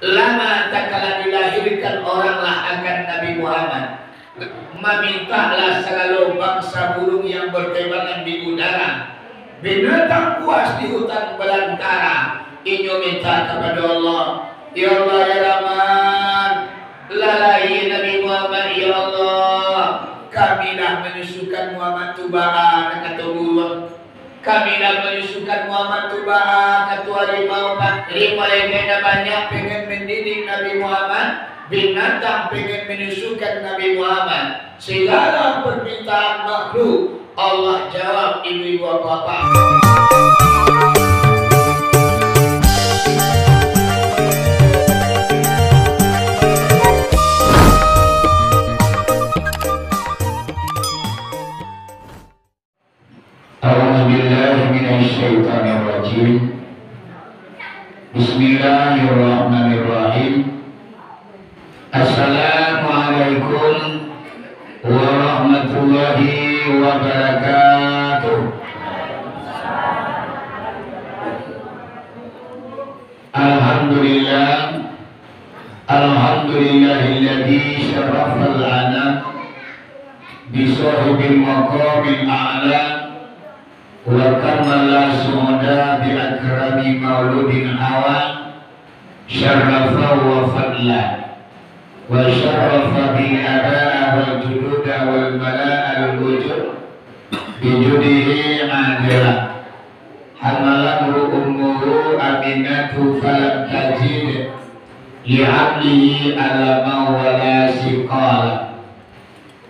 lama tak kala dilahirkan oranglah akan Nabi Muhammad, memintalah selalu bangsa burung yang bertebangan di udara, binatang buas di hutan belantara, inyo minta kepada Allah, ya Allah ya Rahman, lalai Nabi Muhammad ya Allah, kami dah menyusukan Muhammad tubaan kata burung, kami dah menyusukan Muhammad tubaan kata harimau, harimau legenda banyak pengen mendidik Nabi Muhammad, binatang pengen menyusukan Nabi Muhammad, segala permintaan makhluk Allah jawab ibu-ibu bapak. A'udzubillahiminasyaitonirrajim. Bismillahirrahmanirrahim. Assalamualaikum warahmatullahi wabarakatuh. Alhamdulillah, alhamdulillahilladzi syarafal anam bisahibil maqamil a'la wa kamala su'ada bi akrami mauludin awal syarrafa wa fadla wa syarrafa bil aba'a wal jududa wal mala'a al wujud bijudihi adila hamalahu ummuhu aminatu falam tajid li'abdihi alama wa la siqala.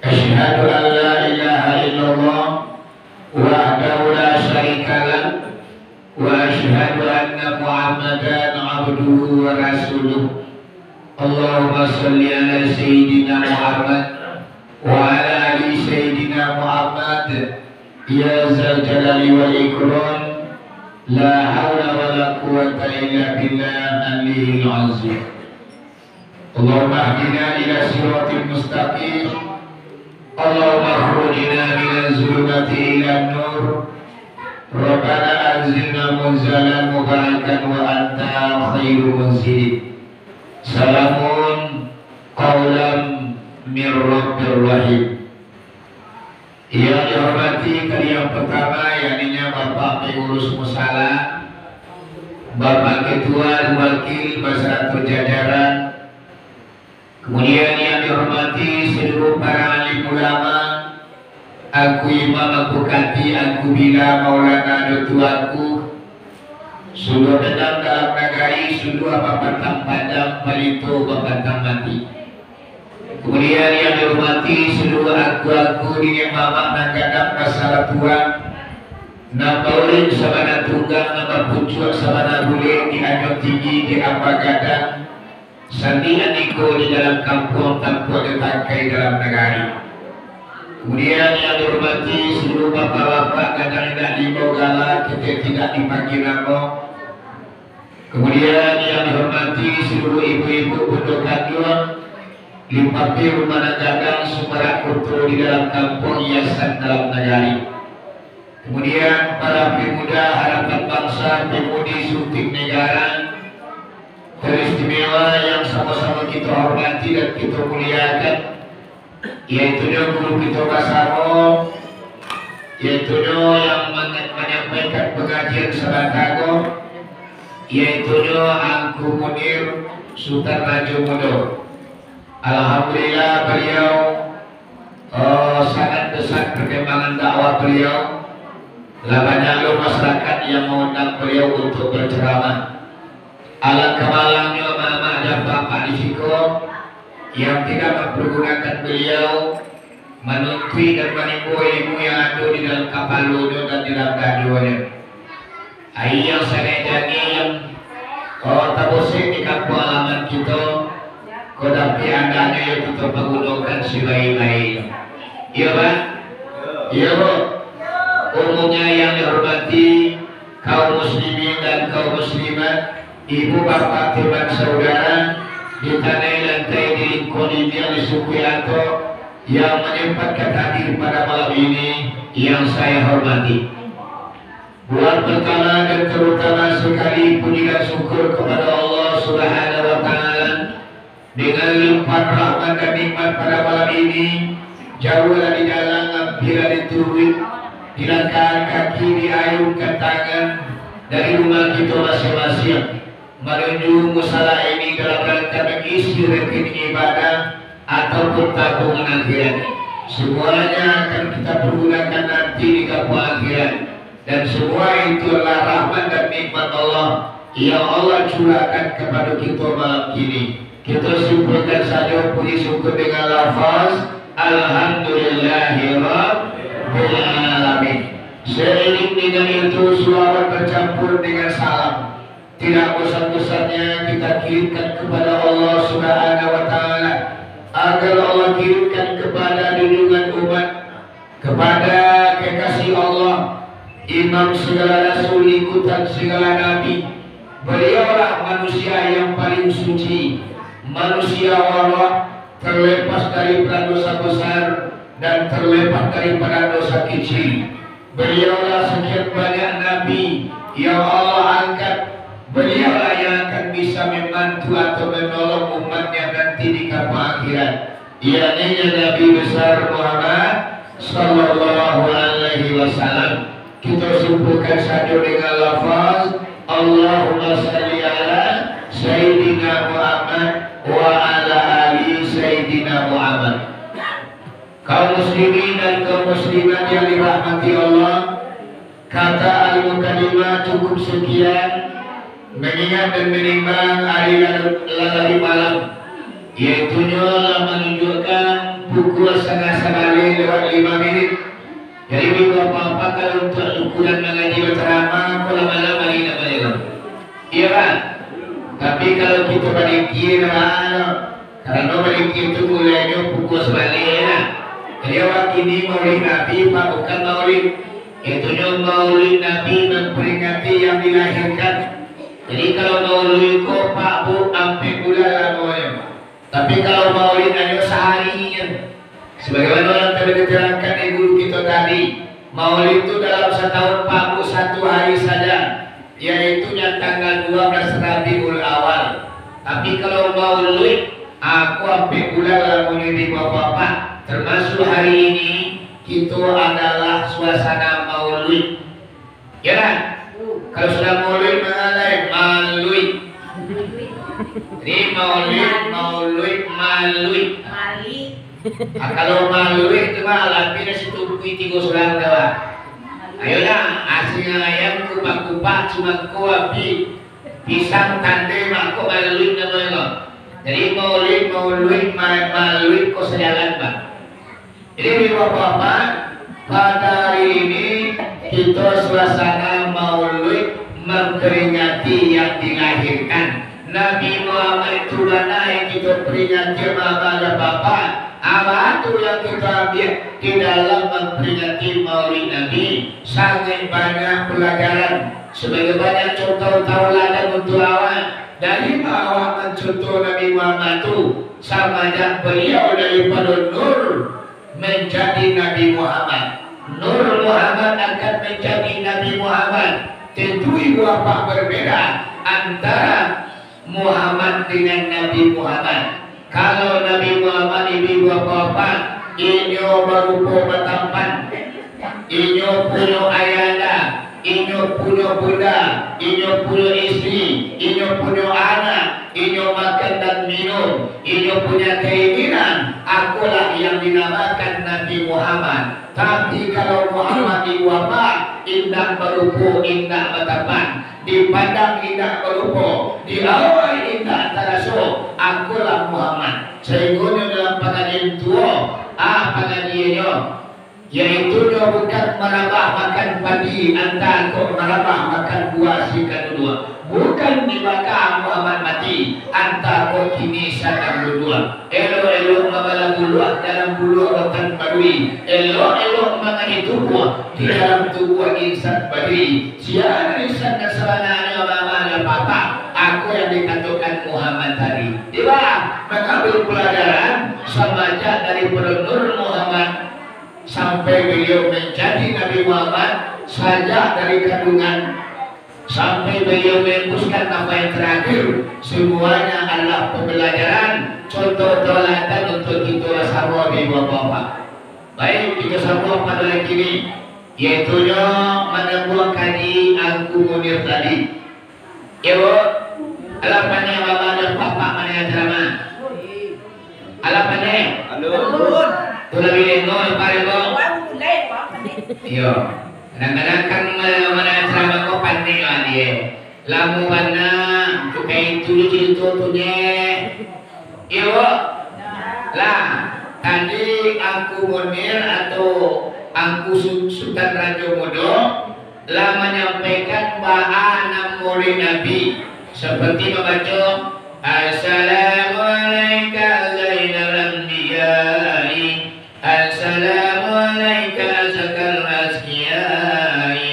Asyhadu an la ilaha illallah wahdahu la syarika lah wa asyhadu anna Muhammadan abduhu wa rasuluh. Allahumma salli ala sayyidina Muhammad wa ala ali sayyidina Muhammad ya zal jalali wal ikram, la hawla wa la quwwata illa billah aliyil azim. Allahumma hdina ila siratil mustaqim, Allahumma khurujna minaz zulumati ilan nur, Rabbana anzilna munzalan mubarakan wa anta khairu munzilin. Salamun qawlam min rabbir rahim. Yang dihormati kalian pertama, yakni Bapak Pengurus Musala, Bapak Ketua dan Wakil beserta jajaran, kemudian yang dihormati seluruh para alim ulama, aku imam, aku kati, aku bila maulana dotuaku, sudah datang dalam negari, sudah bapak padang palito bapak mati. Kemudian yang dihormati seluruh aku dengan mama nanggadang masalah tuan, nampaulin sabana tunggang, nama pucuk sabana boleh dianjur tinggi di apa gadang, sandian niko di dalam kampung tanpa ditakai dalam negara. Kemudian yang dihormati seluruh bapak-bapak kadang tidak dimau galak, kita tidak dipanggil nama. Kemudian yang dihormati seluruh ibu-ibu pondok kandung, limpapi rumah gadang sumerak kutu di dalam kampung hiasan dalam negara. Kemudian para pemuda harapan bangsa, pemudi suntik negara teristimewa yang sama-sama kita hormati dan kita muliakan, yaitu guru kita Kasaro, yaitu yang menyampaikan pengajian Sabatago, yaitu Angku Munir Sultan Raja Mudo. Alhamdulillah beliau sangat besar perkembangan dakwah beliau. Banyak masyarakat yang mengundang beliau untuk berceramah. Alangkah malangnya mama dan bapak di Siko yang tidak mempergunakan beliau menuntui dan menipu ilmu yang ada di dalam kapal lodo dan di dalam radionya. Ayah saya jadi yang tabosik di kampung halaman kita, kodapi andanya yang kita menggunakan sebaik-baiknya. Iya Pak? Iya Bu. Umumnya yang dihormati kaum muslimin dan kaum muslimat, ibu bapak teman saudara di tanah lantai di Kodimia di Sukuyato yang menyempatkan hadir pada malam ini yang saya hormati. Buat pertama dan terutama sekali puji dan syukur kepada Allah Subhanahu wa Ta'ala dengan limpahan rahmat dan nikmat pada malam ini. Jauhlah di dalam, bila diturut, dilangkahkan kaki, diayunkan tangan dari rumah kita masing-masing menuju musala ini dalam rangka mengisi rekening ibadah ataupun tabungan akhirat. Semuanya akan kita pergunakan nanti di kampung akhirat, dan semua itu adalah rahmat dan nikmat Allah yang Allah curahkan kepada kita malam ini. Kita syukurkan saja, puji syukur dengan lafaz Alhamdulillahirabbil alamin. Seiring dengan itu selawat bercampur dengan salam, tidak bosan-bosannya kita kirimkan kepada Allah Subhanahu wa taala, agar Allah kirimkan kepada junjungan umat, kepada kekasih Allah, imam segala rasul, ikutan segala nabi. Beliaulah manusia yang paling suci, manusia warak, terlepas dari dosa besar dan terlepas daripada dosa kecil. Beliaulah sekian banyak nabi yang Allah angkat. Beliaulah yang akan bisa membantu atau menolong umatnya nanti di kampung akhirat. Ianya Nabi besar Muhammad sallallahu alaihi wasallam. Kita simpulkan saja dengan lafaz Allahumma salli ala Sayyidina Muhammad wa ala ali Sayyidina Muhammad. Kaum muslimin dan kaum muslimat yang dirahmati Allah, kata al-mukaddimah cukup sekian, mengingat dan menimbang hari lalu malam, yaitu menunjukkan pukul 8:30 (5 menit). Jadi minggu apa-apa kalau untuk ukuran mengaji berceramah kalau malam hari namanya. Iya kan? Tapi kalau kita balikin karena balikin itu mulainya pukul 9. Jadi awak ini maulid Nabi, Pak, bukan maulid. Itunya maulid Nabi memperingati yang dilahirkan. Jadi kalau maulid kok Pak Bu sampai bulan lamanya. Tapi kalau maulid hanya seharinya. Sebagaimana yang tadi diterangkan di guru kita tadi, maulid itu dalam setahun Pak Bu 1 hari saja, yaitu tanggal 12 Rabiul Awal. Tapi kalau maulid aku sampai bulan lamanya di Bapak-bapak. Termasuk hari ini kita adalah suasana maulid, ya kan? Kalau sudah maulid mengalai maulid. Ini maulid. Kalau maulid itu mah lapina situ tiga sulang dah. Ayolah, asing ayam kupak-kupak cuma kopi pisang tande mak kok maulid namanya. Jadi maulid kok sejalan Pak. Jadi Bapak-bapak, pada hari ini kita suasana maulid memperingati yang dilahirkan Nabi Muhammad itu mana yang kita peringati pada Bapak. Apa itu yang kita ambil di dalam memperingati maulid Nabi? Sangat banyak pelajaran, sebagai banyak contoh tauladan untuk awak. Dari awak mencontoh Nabi Muhammad itu sama yang beliau daripada nur menjadi Nabi Muhammad. Nur Muhammad akan menjadi Nabi Muhammad. Tentu ibu apa berbeda antara Muhammad dengan Nabi Muhammad. Kalau Nabi Muhammad ibu apa ini berupa batampan, ini punya ayana, ini punya bunda, ini punya istri, ini punya anak, ini makan dan minum, ini punya keinginan. Akulah yang dinamakan Nabi Muhammad. Tapi kalau Muhammad ibu apa? Indah berupa, indah batapan, dipandang indah berupa, di awal indah taraso. Akulah Muhammad. Sehingga dalam pengajian tua, pengajiannya yaitu bukan merabah makan padi antara kok merabah makan buah si kedua, bukan dimakan Muhammad mati antara kok kini sadar dua. Elo mengala buluah dalam buluah rotan badui, elo mengenai tubuh di dalam tubuh insan badui. Siapa insan keselananya mama papa, aku yang dikatakan Muhammad tadi. Tiba mengambil pelajaran samaja dari Nur Muhammad sampai beliau menjadi Nabi Muhammad saja dari kandungan sampai beliau memutuskan apa yang terakhir semuanya adalah pembelajaran contoh teladan untuk kita semua bapak-bapak. Baik, kita semua pada lagi ini yaitu menemukan kaji Angku Munir tadi. Ya bu, alapannya bapak dan bapak mana yang ceramah? Alapannya? Alun. Tu lebih dengar pare bu. Iya. Kadang-kadang kan mana ceramah kau pandai lah dia. Lamu mana kayak itu cerita-ceritanya. Iya bu. Lah, tadi Angku Munir atau Angku Sultan Raja Modo lah menyampaikan bahan Nabi Nabi seperti membaca Assalamualaikum Zainal Anbiya'i Assalamualaikum Azkar Azkiyai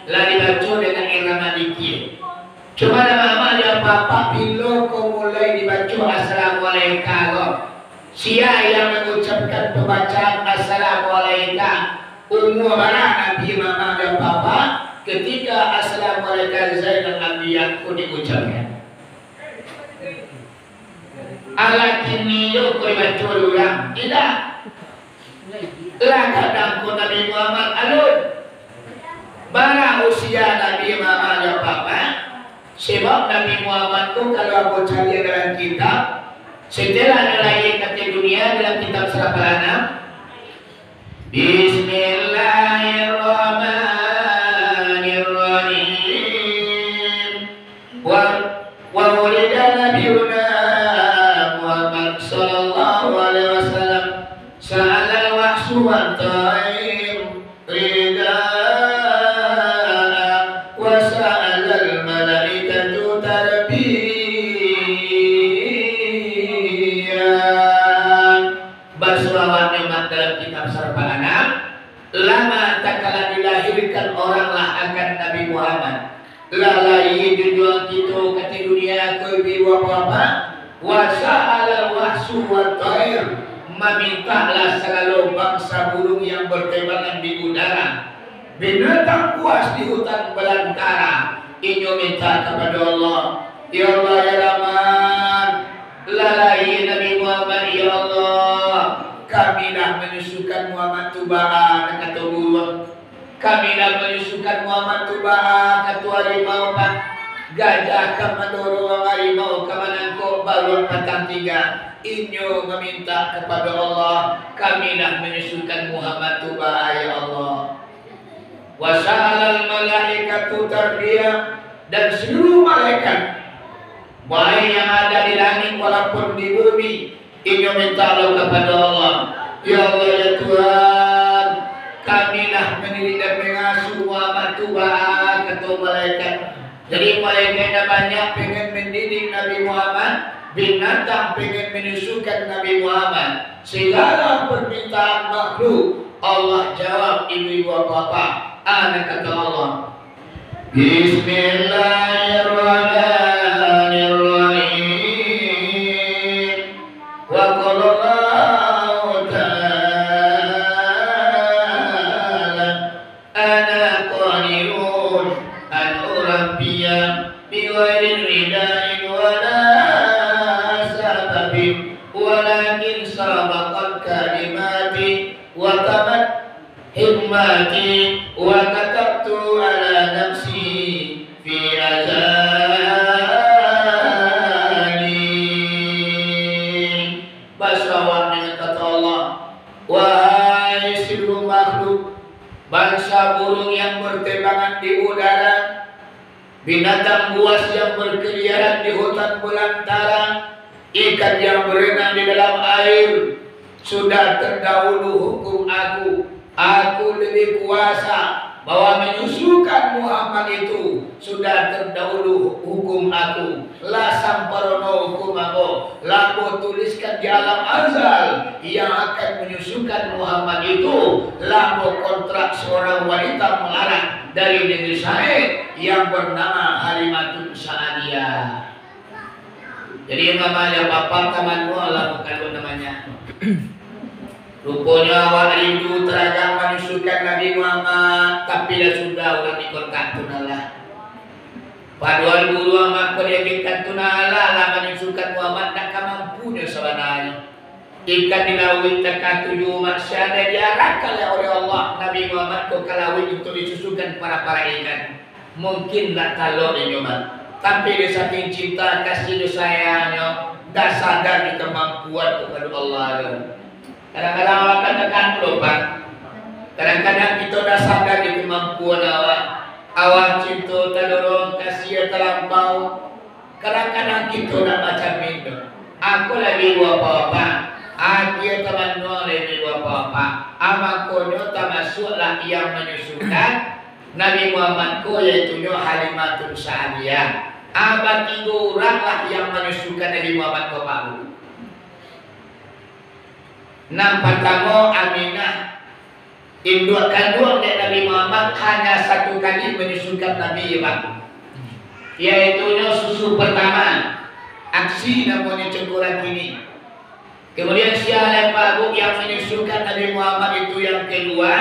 lah dibaca dengan irama dikit. Cuma nama dia bapak bila kau mulai dibaca Assalamualaikum siapa yang mengucapkan pembacaan Assalamualaikum umur mana Nabi Mama dan Papa ketika Assalamualaikum Zainal Anbiya ku diucapkan. Alat ini yo kau baca ulang tidak. Lah kadang ku Nabi Muhammad alun. Bara usia Nabi Mama dan Papa sebab Nabi Muhammad tu kalau aku cari dalam kitab setelah lahir ke dunia dalam kitab surah Al-An'am Bismillahirrahmanirrahim wa wulida nabiyuna Muhammad sallallahu alaihi wasallam sa'ala al-wahsu wa ta'im rida wa sa'ala al-malaikatu lama tak kala dilahirkan oranglah akan Nabi Muhammad lalai dijual gitu kata dunia kau biwa apa wasa'ala wahsu wa ta'ir memintalah selalu bangsa burung yang bertebaran di udara binatang buas di hutan belantara inyo minta kepada Allah ya Allah ya Rahman lalai Nabi Muhammad ya Allah kami dah menyusukan Muhammad Tuba'a kata buruan kami dah menyusukan Muhammad Tuba'a kata harimau pak gajah ke mendorong harimau ke manangkau balon petang tiga inyo meminta kepada Allah kami dah menyusukan Muhammad Tuba'a ya Allah wasa'alal malaikatu tarbiyah dan seluruh malaikat baik yang ada di langit walaupun di bumi inyo minta kepada Allah ya Allah ya Tuhan kamilah mendidik dan mengasuh Muhammad Tuhan ketua malaikat jadi malaikatnya banyak pengen mendidik Nabi Muhammad binatang pengen menyusukan Nabi Muhammad segala permintaan makhluk Allah jawab ibu-ibu bapak anak kata Allah Bismillahirrahmanirrahim himmati wa katabtu ala nafsi fi azali basawan dengan kata Allah wahai seluruh makhluk bangsa burung yang berterbangan di udara binatang buas yang berkeliaran di hutan belantara ikan yang berenang di dalam air sudah terdahulu hukum aku lebih kuasa bahwa menyusulkan Muhammad itu sudah terdahulu hukum aku la samparono hukum aku laku tuliskan di alam azal yang akan menyusulkan Muhammad itu laku kontrak seorang wanita melarat dari negeri Sa'id yang bernama Halimatun Sa'adiyah. Jadi namanya bapak temanmu lah bukan namanya. Rupanya awak rindu teragam menyusukan Nabi Muhammad tapi dah sudah orang dikontak tunalah. Padahal guru amat pendidikan tunala lama menyusukan Muhammad tak mampunya sebenarnya. Ikan dilawin tekan 7 masyarakat diarahkan oleh Allah Nabi Muhammad ke kalawin untuk disusukan para ikan. Mungkin tak kalau ini Muhammad, tapi di saking cinta kasih sayangnya dah sadar di kemampuan kepada Allah. Kadang-kadang awak katakan lupa. Kadang-kadang kita dah sadar di kemampuan awak cinta terdorong kasih terlampau. Kadang-kadang kita nak macam itu. Aku lagi buat apa-apa. Dia teman lebih buat apa-apa. Amakonya termasuklah yang menyusukan Nabi Muhammad ko yaitu Halimatul Sa'diyah. Abang 3 oranglah yang menyusukan Nabi Muhammad ko baru. Pertama Aminah. Induk kandung dari Nabi Muhammad hanya 1 kali menyusukan Nabi baru. Yaitu susu pertama. Aksi namanya cengkuran ini. Kemudian siapa baru yang menyusukan Nabi Muhammad itu yang kedua,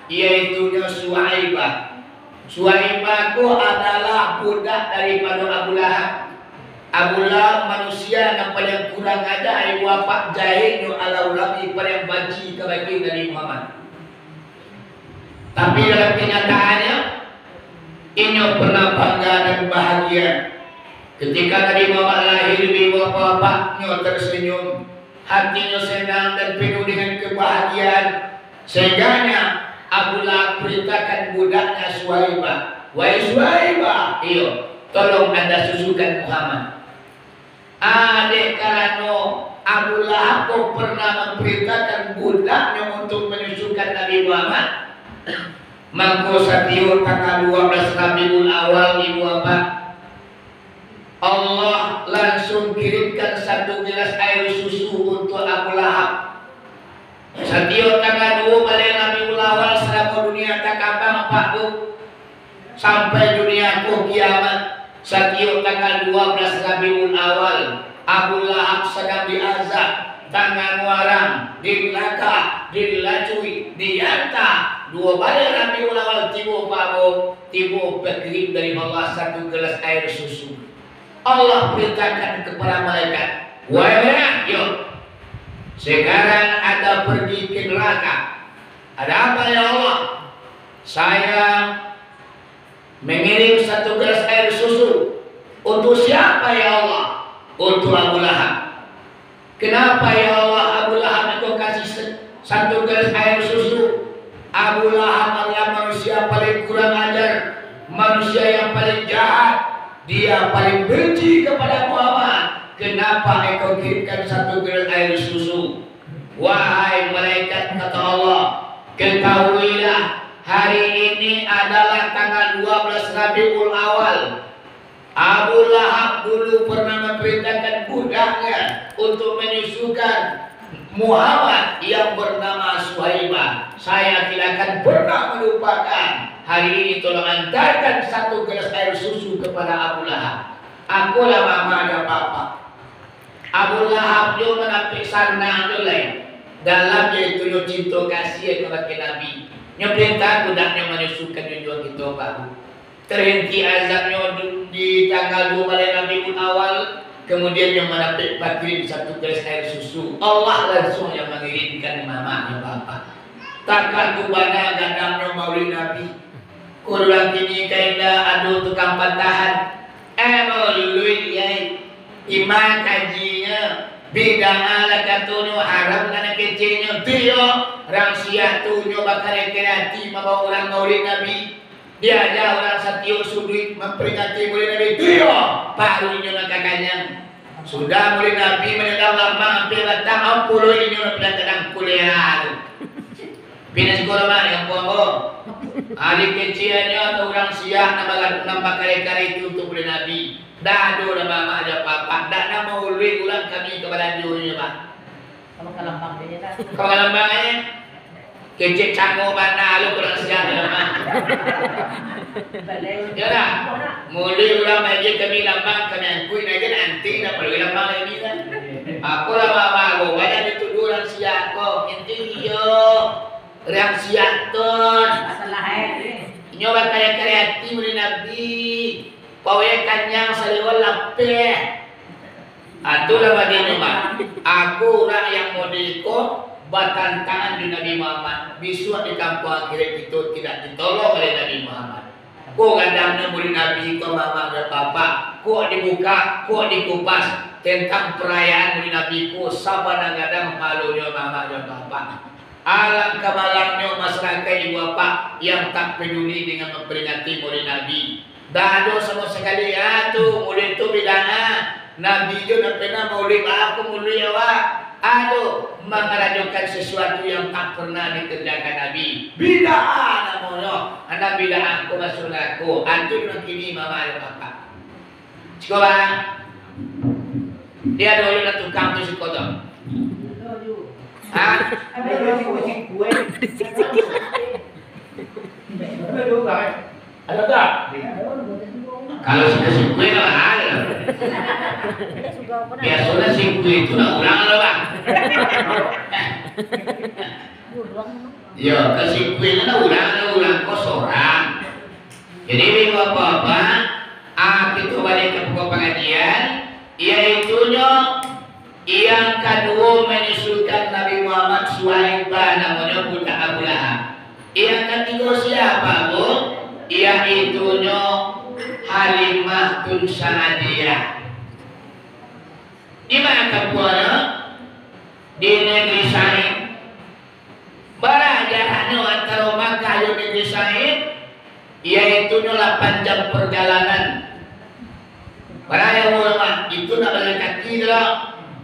yaitu Suhaibah. Suhaibah itu adalah budak daripada Abu Lahab. Abu Lahab manusia yang paling kurang ada ibu bapak jahil ala ulami paling benci kepada Nabi Muhammad. Tapi dalam kenyataannya ini pernah bangga dan bahagia. Ketika Nabi Muhammad lahir di bapak-bapaknya tersenyum, hatinya senang dan penuh dengan kebahagiaan. Sehingganya Abu Lahab perintahkan budaknya Suhaibah, wahai Suhaibah, iyo, tolong anda susukan Muhammad. Adik karena Abu Lahab pernah memerintahkan budaknya untuk menyusukan Nabi Muhammad. Maka setiap tanggal 12 Rabiul Awal ibu bapak, Allah langsung kirimkan 1 gelas air susu untuk Abu Lahab. Setiap tanggal 2 balik Rabiul Awal selama dunia tak kapan Pak Bu, sampai dunia kiamat. Setiap tanggal 12 Rabiul Awal Abu Lahab sedang diazab, tangan warang, dilaka, dilacui, dianta. 2 balik Rabiul Awal tiba Pak Bu, tiba berkirim dari Allah 1 gelas air susu. Allah perintahkan kepada malaikat, wahai malaikat, yuk, sekarang Anda pergi ke neraka. Ada apa ya Allah? Saya mengirim 1 gelas air susu. Untuk siapa ya Allah? Untuk Abu Lahab. Kenapa ya Allah Abu Lahab itu kasih 1 gelas air susu? Abu Lahab adalah manusia paling kurang ajar, manusia yang paling jahat. Dia paling benci kepada Muhammad. Kenapa engkau kirimkan 1 gelas air susu? Wahai malaikat, kata Allah, ketahuilah hari ini adalah tanggal 12 Rabiul Awal. Abu Lahab dulu pernah memerintahkan budaknya untuk menyusukan Muhammad yang bernama Suhaibah. Saya tidak akan pernah melupakan. Hari ini tolong antarkan 1 gelas air susu kepada Abu Lahab. Akulah mama dan papa. Abu Lahab dia menampik sana dulu dalam yaitu cinta kasih kepada Nabi. Nya perintah budaknya menyusukan tujuan kita baru. Terhenti azabnya di tanggal 2 malam Rabiul Awal. Kemudian yang menampik pakirin 1 gelas air susu. Allah langsung yang mengirimkan mama dan papa. Takkan kubana gadangnya maulid Nabi. Kurang kini kainda aduh tukang pantahan. Maulid yai iman kajinya bidang ala katuno haram kana kecilnya tiyo orang siah tunyo bakal kreatif mabawa orang maulid Nabi. Dia aja orang satyo sudut memperingati maulid Nabi tiyo parunya nakakanya. Sudah maulid Nabi menedang lama hampir datang 40 ini udah datang kuliah. Pindah sekolah mana yang buang adik kecilnya atau orang siah nambah kare-kare itu untuk maulid Nabi. Dah ada nama ada papa, dah nama ulwi ulang kami kepada dunia Pak. Kamu kalambang dia lah. Kau kalambangnya, kecil canggung mana lu kurang siap lama. Ya dah, mulai ulang aja kami lambang kami angkui aja nanti nak pergi lambang lagi kan. Aku lama malu, banyak dituduh orang siap kok, inti yo, orang siap ton. Masalah ni. Nyoba karya-karya hati mulai Nabi. pawekannya saliwal lapeh. Atulah bagian Pak. Aku orang yang mau diikut batantangan di Nabi Muhammad. Besok di kampung akhirat itu tidak ditolong oleh Nabi Muhammad. Kok kadangnya murid Nabi kok mama dan papa, kok dibuka, kok dikupas tentang perayaan murid Nabi ku sabana-kadang malunya mama dan papa. Alangkah malangnya masyarakat ibu bapak yang tak peduli dengan memperingati murid Nabi. Dado sama sekali tuh murid itu bidana. Nabi itu tak pernah maulid aku mulia awak. Aduh, mengarajukan sesuatu yang tak pernah dikerjakan Nabi. Bid'ah namanya. Anak bid'ah aku masuk aku. Antum nak kini mama dan papa. Sekolah. Dia dulu nak tukang tu sekolah. Hah? Ada yang kue. Ada tak? Kalau sudah singkui lah ada. Biasanya singkui itu nak ulang lah bang. Ya, ke singkui itu nak ulang kosoran. Jadi ibu bapak, kita balik ke pokok pengajian, yaitunya yang kedua menyusulkan Nabi Muhammad Suhaibah namanya budak Abu Lahab. Yang ketiga siapa bu? Yaitunya Halimah bin Sa'diyah. Di mana kabuana? Di negeri Said. Bara jaraknya antara Makkah dan negeri Said, yaitu 8 jam perjalanan. Para yang ulama itu nak berjalan kaki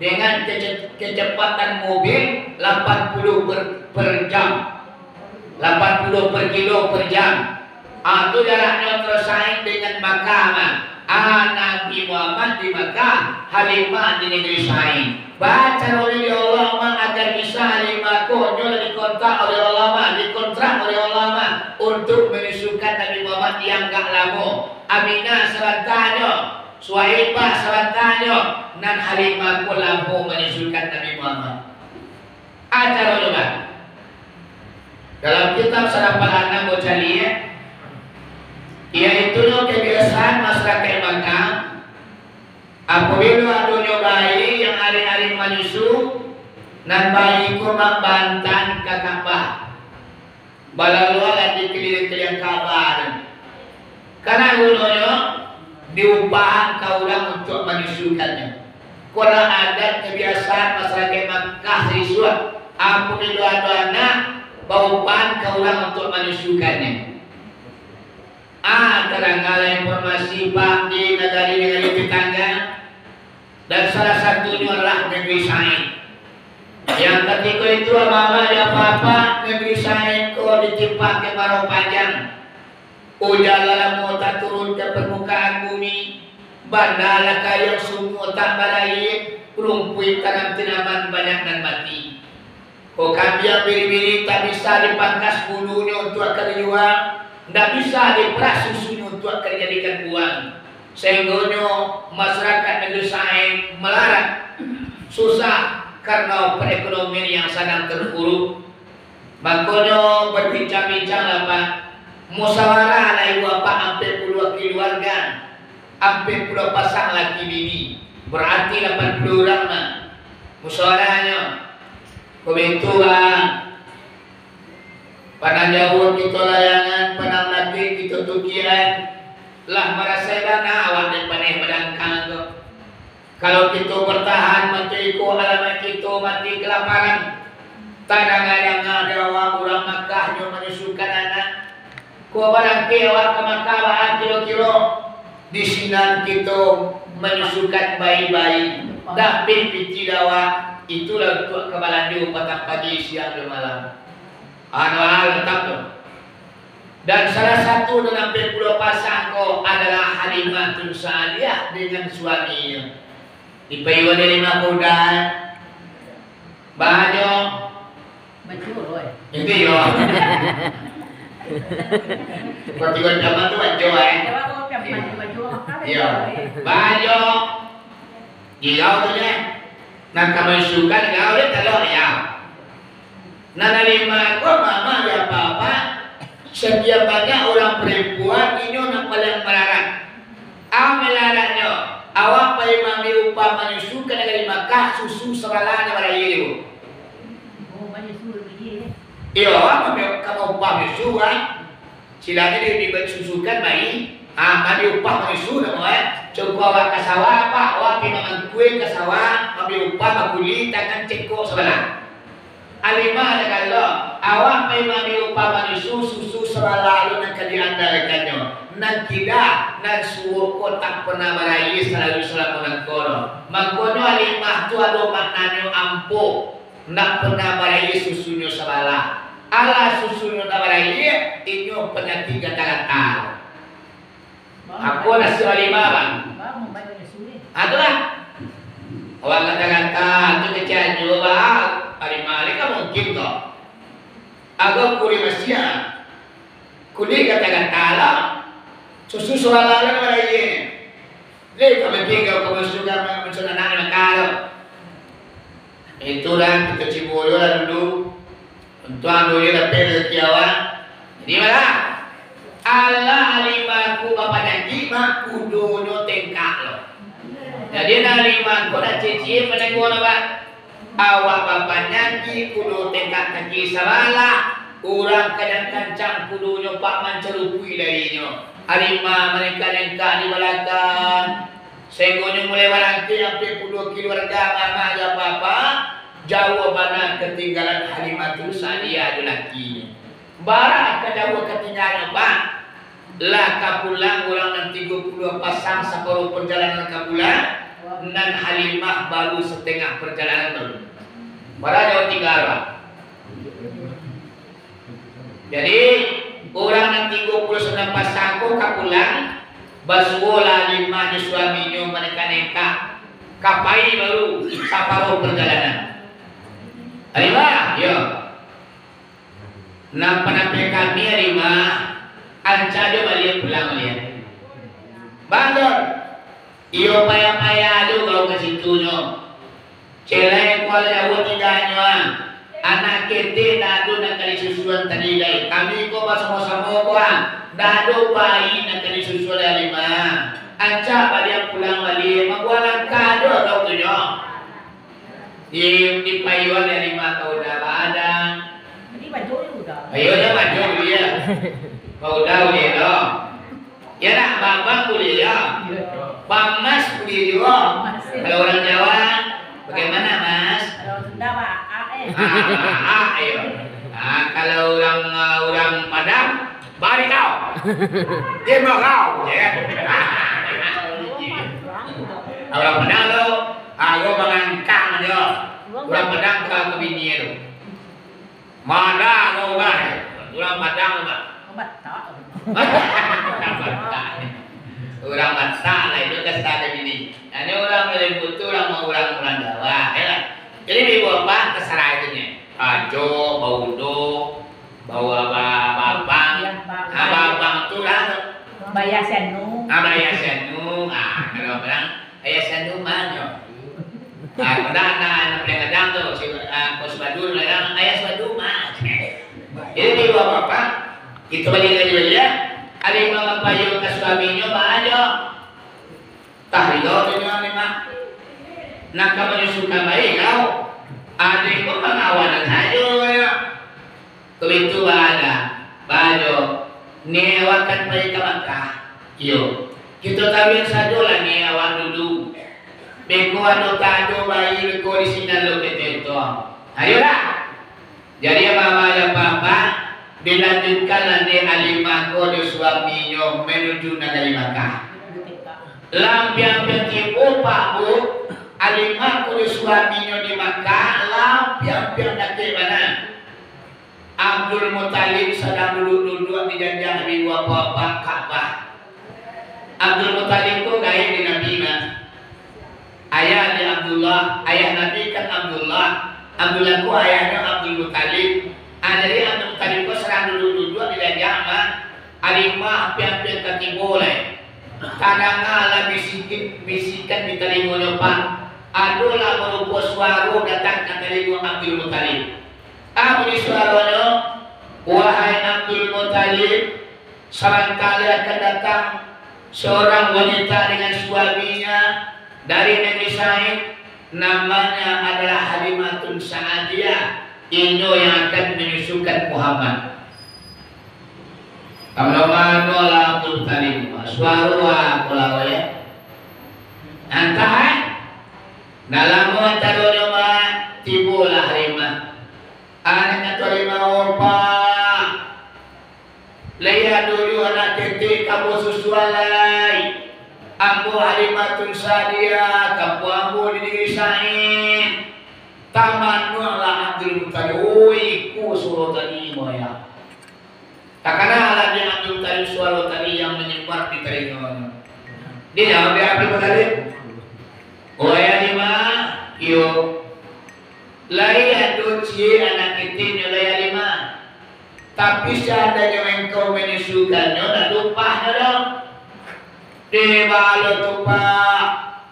dengan kecepatan mobil 80 per jam, 80 per kilo per jam. Itu jaraknya tersaing dengan Makkah. Nabi Muhammad di Makkah, Halimah di negeri Said. Baca oleh Allah agar bisa Halimah konyol dikontrak oleh Allah untuk menyusukan Nabi Muhammad yang gak lama. Aminah serantanya, Suhaibah serantanya, dan Halimah pun lama menyusukan Nabi Muhammad. Acara coba. Dalam kitab Sarapalan Bocaliyah, yaitu kebiasaan masyarakat Makkah apabila adanya bayi yang hari-hari menyusu dan bayi ku membantan ke Ka'bah balaluan lagi keliling-keliling Ka'bah karena dulunya diupahan kaulah untuk menyusukannya. Kalau ada kebiasaan masyarakat Makkah siswa apabila ada anak baupan kaulah untuk menyusukannya. Teranggalah informasi Pak di negara-negara tetangga dan salah satunya adalah negeri Said. Yang ketika itu mama dan papa negeri Said kau ditimpa kemarau panjang, hujan lalu tak turun ke permukaan bumi, bandala kaya semua tak berair, rumput tanam tanaman banyak dan mati. Kau kambing biri-biri tak bisa dipangkas bulunya untuk kerjuang. Tidak bisa diperas susunya untuk dijadikan uang. Sehingga masyarakat negeri Said melarat, susah karena perekonomian yang sedang terpuruk. Makanya berbincang-bincang lah Pak, musyawarah lah ibu bapak hampir puluh keluarga, hampir puluh pasang laki bini, berarti 80 orang mah musyawarahnya. Kebetulan pada jauh kita layangan, pada nanti kita tukian lah merasa dana awak dan paneh badangkang. Kalau kita bertahan mati ko alamat kita mati kelaparan. Kadang-kadang ada awak orang Makkah yang menyusukan anak. Ko barang awak ke Makkah kilo-kilo di sinan kita menyusukan bayi-bayi. Tapi piti dawa itulah untuk kebalanju petang pagi siang dan malam. Tetap tu. Dan salah satu dalam 10 pasang ko adalah Halimah bin Sa'diyah dengan suaminya. Dipayuan dari 5 kuda. Baju. Itu yo. Pertiwan zaman tu baju Iya. Baju. Gila tu je. Nak kami suka gau dia telur ya. Nana lima ko mama ya papa setiap banyak orang perempuan ini nak paling melarat ka susu sebalanya barayi itu. Oh, banyak suruh begini. Iya, kamu upah susu kan? Silanya disusukan bayi. Mari upah susu namanya. Coba awak ke sawah pak, awak memang kue ke sawah, ambil upah makuli tangan cekok sebelah. Alimah ada kalau awak memang upah susu sebelah nak diandalkannya. Nan tidak, nan suwo kotak pernah barayi selalu selalu kono. Mangkono alimah tu ada maknanya ampuh. Nak pernah barayi susunya sebelah. Ala susunya nak barayi, inyo penyakit kata-kata. Aku nasi alimah bang. Bang, banyak suruh. Itulah. Awak kata-kata tu kecil juga. Alimah ni kan mungkin kok. Aku kuri masia. Kuri kata-kata lah. Susu suara lah barayi. Lek kami tinggal kamu suka mencoba nak kalau. Itulah kita cibolo lah dulu. Tuan dulu dah pergi kiawan. Jadi mana? Allah alimaku bapa janji mak kudunya tengkak lo. Jadi alimaku dah cici pada gua apa? Awak bapa janji kudu tengkak kaki salah. Orang kadang kancang kudunya pak mancerupui darinya. Alimah mereka tengkak di belakang. Senggonya mulai barangki sampai 10 kilo harga mama ya papa. Jauh mana ketinggalan Halimatul Sa'diyah lakinya. Bara kejauh ketinggalan pak. Lah kapulang orang nan 30 pasang separuh perjalanan kapulang. Nan Halimah baru setengah perjalanan baru. Bara jauh tinggal pak. Jadi orang nan 39 pasang kapulang. Basuola lima di suaminya mereka kapai baru separuh perjalanan. Halimah, yo. Nampak kami Halimah, ancajo balik pulang lihat. Bandar, iyo payah-payah aja kalau ke situnya. Celai kuala jauh tinggalnya. Anak kita nado nak kali susuan tadi dai. Kami ko sama-sama kuan. Nado bayi nak kali susuan Halimah. Anca balik pulang balik. Magualang kado tau tu nyo. Di payuan Halimah kau dah badang. Ini baju ni udah. Ayo dah baju dia. Kau dah boleh dah. Ya nak babang boleh ya. Bang Mas boleh juga. Kalau orang Jawa, bagaimana Mas? Kalau Sunda pak, Ayo. Kalau orang Padang, balik kau. Dia mau kau, ya. Orang Padang tu, aku mengangkang dia. Orang Padang ke bini tu. Mana kau balik? Orang Padang tu mak. obat tak. Orang Batak lah itu kesana bini. Ini orang Melemput tu orang Jawa, ya. Jadi ibu apa terserah itu nya. Ajo, baudo, bau babang, babang tu lah. Bayar senu. Bayar senu. Kalau bilang ayah senu mana? Kadang anak kadang tu si Kosbadul bilang ayah Kosbadul mah. Jadi ibu apa? Kita balik lagi ya. Halimah payu ke suaminya aja. Tahrido dunia Halimah. Nak kamu suka baik kau. Adik pun mengawanan saja ya. Begitu ada. Baju newakan mereka Makkah. Yo. Kita kawin saja lah newan dulu. Beko ado tado bayi beko di sini lo keteto. Ayo lah. Jadi mama ya papa dilanjutkan nanti Halimah kode suaminya menuju negeri Makkah. Lampiang tipu Pak Bu, Halimah kode suaminya di Makkah, lampiang nanti mana? Abdul Muttalib sedang duduk-duduk di janjang ibu apa Ka'bah. Abdul Muttalib itu gaya di Nabi Nah. Ayah di Abdullah, ayah Nabi kan Abdullah. Abdullah ku ayahnya Abdul Muttalib. Jadi Abdul Muttalib ku serang duduk-duduk di janjang Halimah hampir-hampir boleh. Kadang-kadang bisikan di telinganya Pak. Adulah berupa suara datang ke telinga Abdul Muttalib. Apa di suaranya? Wahai Abdul Muttalib, sementara akan datang seorang wanita dengan suaminya dari negeri Said namanya adalah Halimatun Sa'adiyah, Inyo yang akan menyusukan Muhammad. Kameraman nola tultalim suarua kulawa ya. Antah dalam tadono ma tibulah Halimah. Anak Halimah opa. Leya dulu anak titik kamu susualai. Ambo Halimatun Sa'adiyah, kamu ambo didirisain. Taman nuala Abdul Muttalib, ku suruh tadi moya. Takana ala dia Abdul Muttalib suara tadi yang menyebar di telinga. Dia jawab dia Abdul Muttalib. Oh ya lima, yo. Laya doci anak itu laya lima. Tapi seandainya engkau menyusukannya, dah lupa dong. Di balo tupa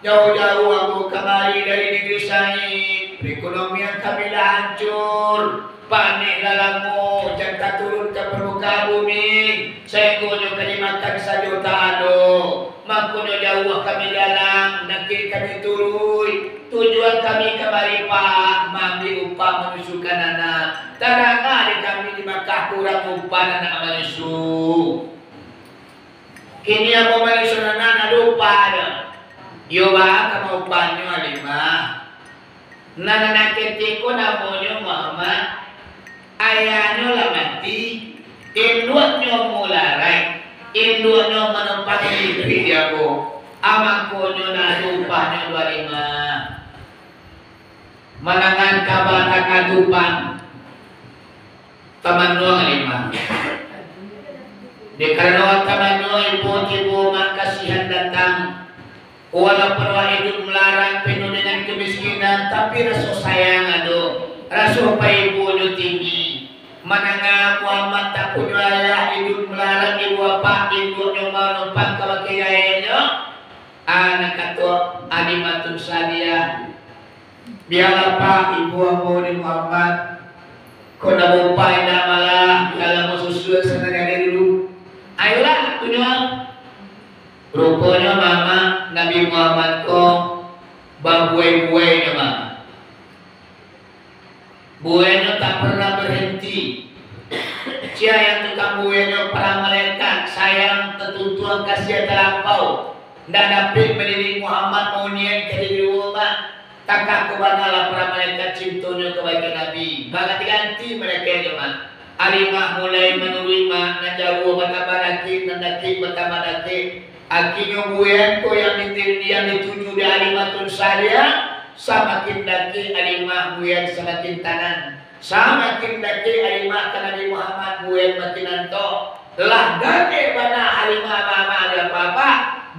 jauh-jauh aku kemari dari negeri Said, perekonomian kami dah hancur, panik lalamu, jangan turun ke permukaan bumi, sehingga kami makan saja tak ada, makanya jauh kami dalam, nanti kami turun, tujuan kami kemari Pak, mengambil upah menyusukan anak, terang ada kami di Makkah kurang upah anak menyusu. Kini aku menyusun anak lupa ada. Yo ba kamu banyo Halimah. Nana ketiko namanya Muhammad. Ayahnya lah mati. Induknya mularai. Induknya menempati diri dia bu. Amakonyo na lupanya 25. Menangan kabar katupan. Taman nuang Halimah. Dikarena tamanyo ibu-ibu makasihan datang, walaupun hidup melarang penuh dengan kemiskinan, tapi rasa sayang ado, rasa ibu tinggi. Mananga Muhammad tak punya ayah, hidup melarang ibu apa, ibu nyoma numpang kalau kayaknya, anak kata Halimatun Sa'adiyah, biarlah Pak ibu amu di Muhammad, kau nak upah indah malah, biarlah musuh senang ada dulu. Ayolah tujuan. Rupanya mama Nabi Muhammad ko bangbuai-buainya mama. Buainya tak pernah berhenti. Cia yang tukang buainya para malaikat sayang tertutuan kasih terlampau. Dan dapat mendidik Muhammad maunian ke diri rumah. Tak kubanalah para malaikat cintonya kebahagiaan Nabi. Ganti mereka jaman. Halimah mulai menerima najawu batabaraki nandaki batabaraki akhirnya buyan ko yang dituju di Halimatun Sa'adiyah semakin daki Halimah buyan semakin tanan semakin daki Halimah ke Nabi Muhammad buyan makin anto lah daki bana Halimah mama ada apa-apa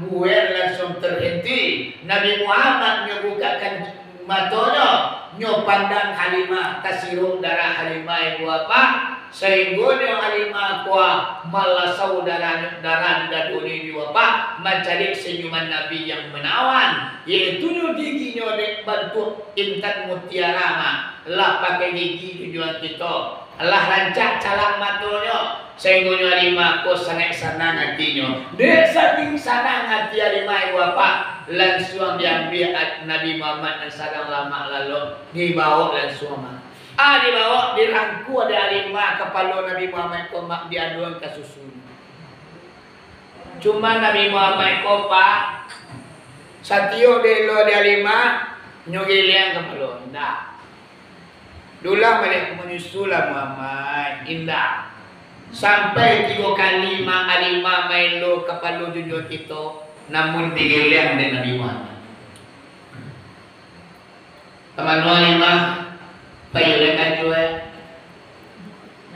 buyan langsung terhenti Nabi Muhammad membukakan matonya nyopandang Halimah kasiruh darah Halimah ibu apa sehingga Halimah kuah malah saudara darah daduni di wabah mencari senyuman Nabi yang menawan yaitu giginya bentuk intan mutiara lah pakai gigi tujuan kita lah rancak calak matonya sehingga Halimah kuah sangat senang hatinya dia saking senang hati Halimah wabah langsung diambil Nabi Muhammad dan sadang lama lalu dibawa langsung dibawa dirangku ada Halimah kepala Nabi Muhammad komak diaduan ke susu. Cuma Nabi Muhammad kopak satio delo di Halimah nyogelian kepala indah. Dulang balik menyusulah Muhammad indah. Sampai 3 kali Halimah main lo kepala jujur kita namun digelian dengan Nabi Muhammad. Teman Halimah payulekan juga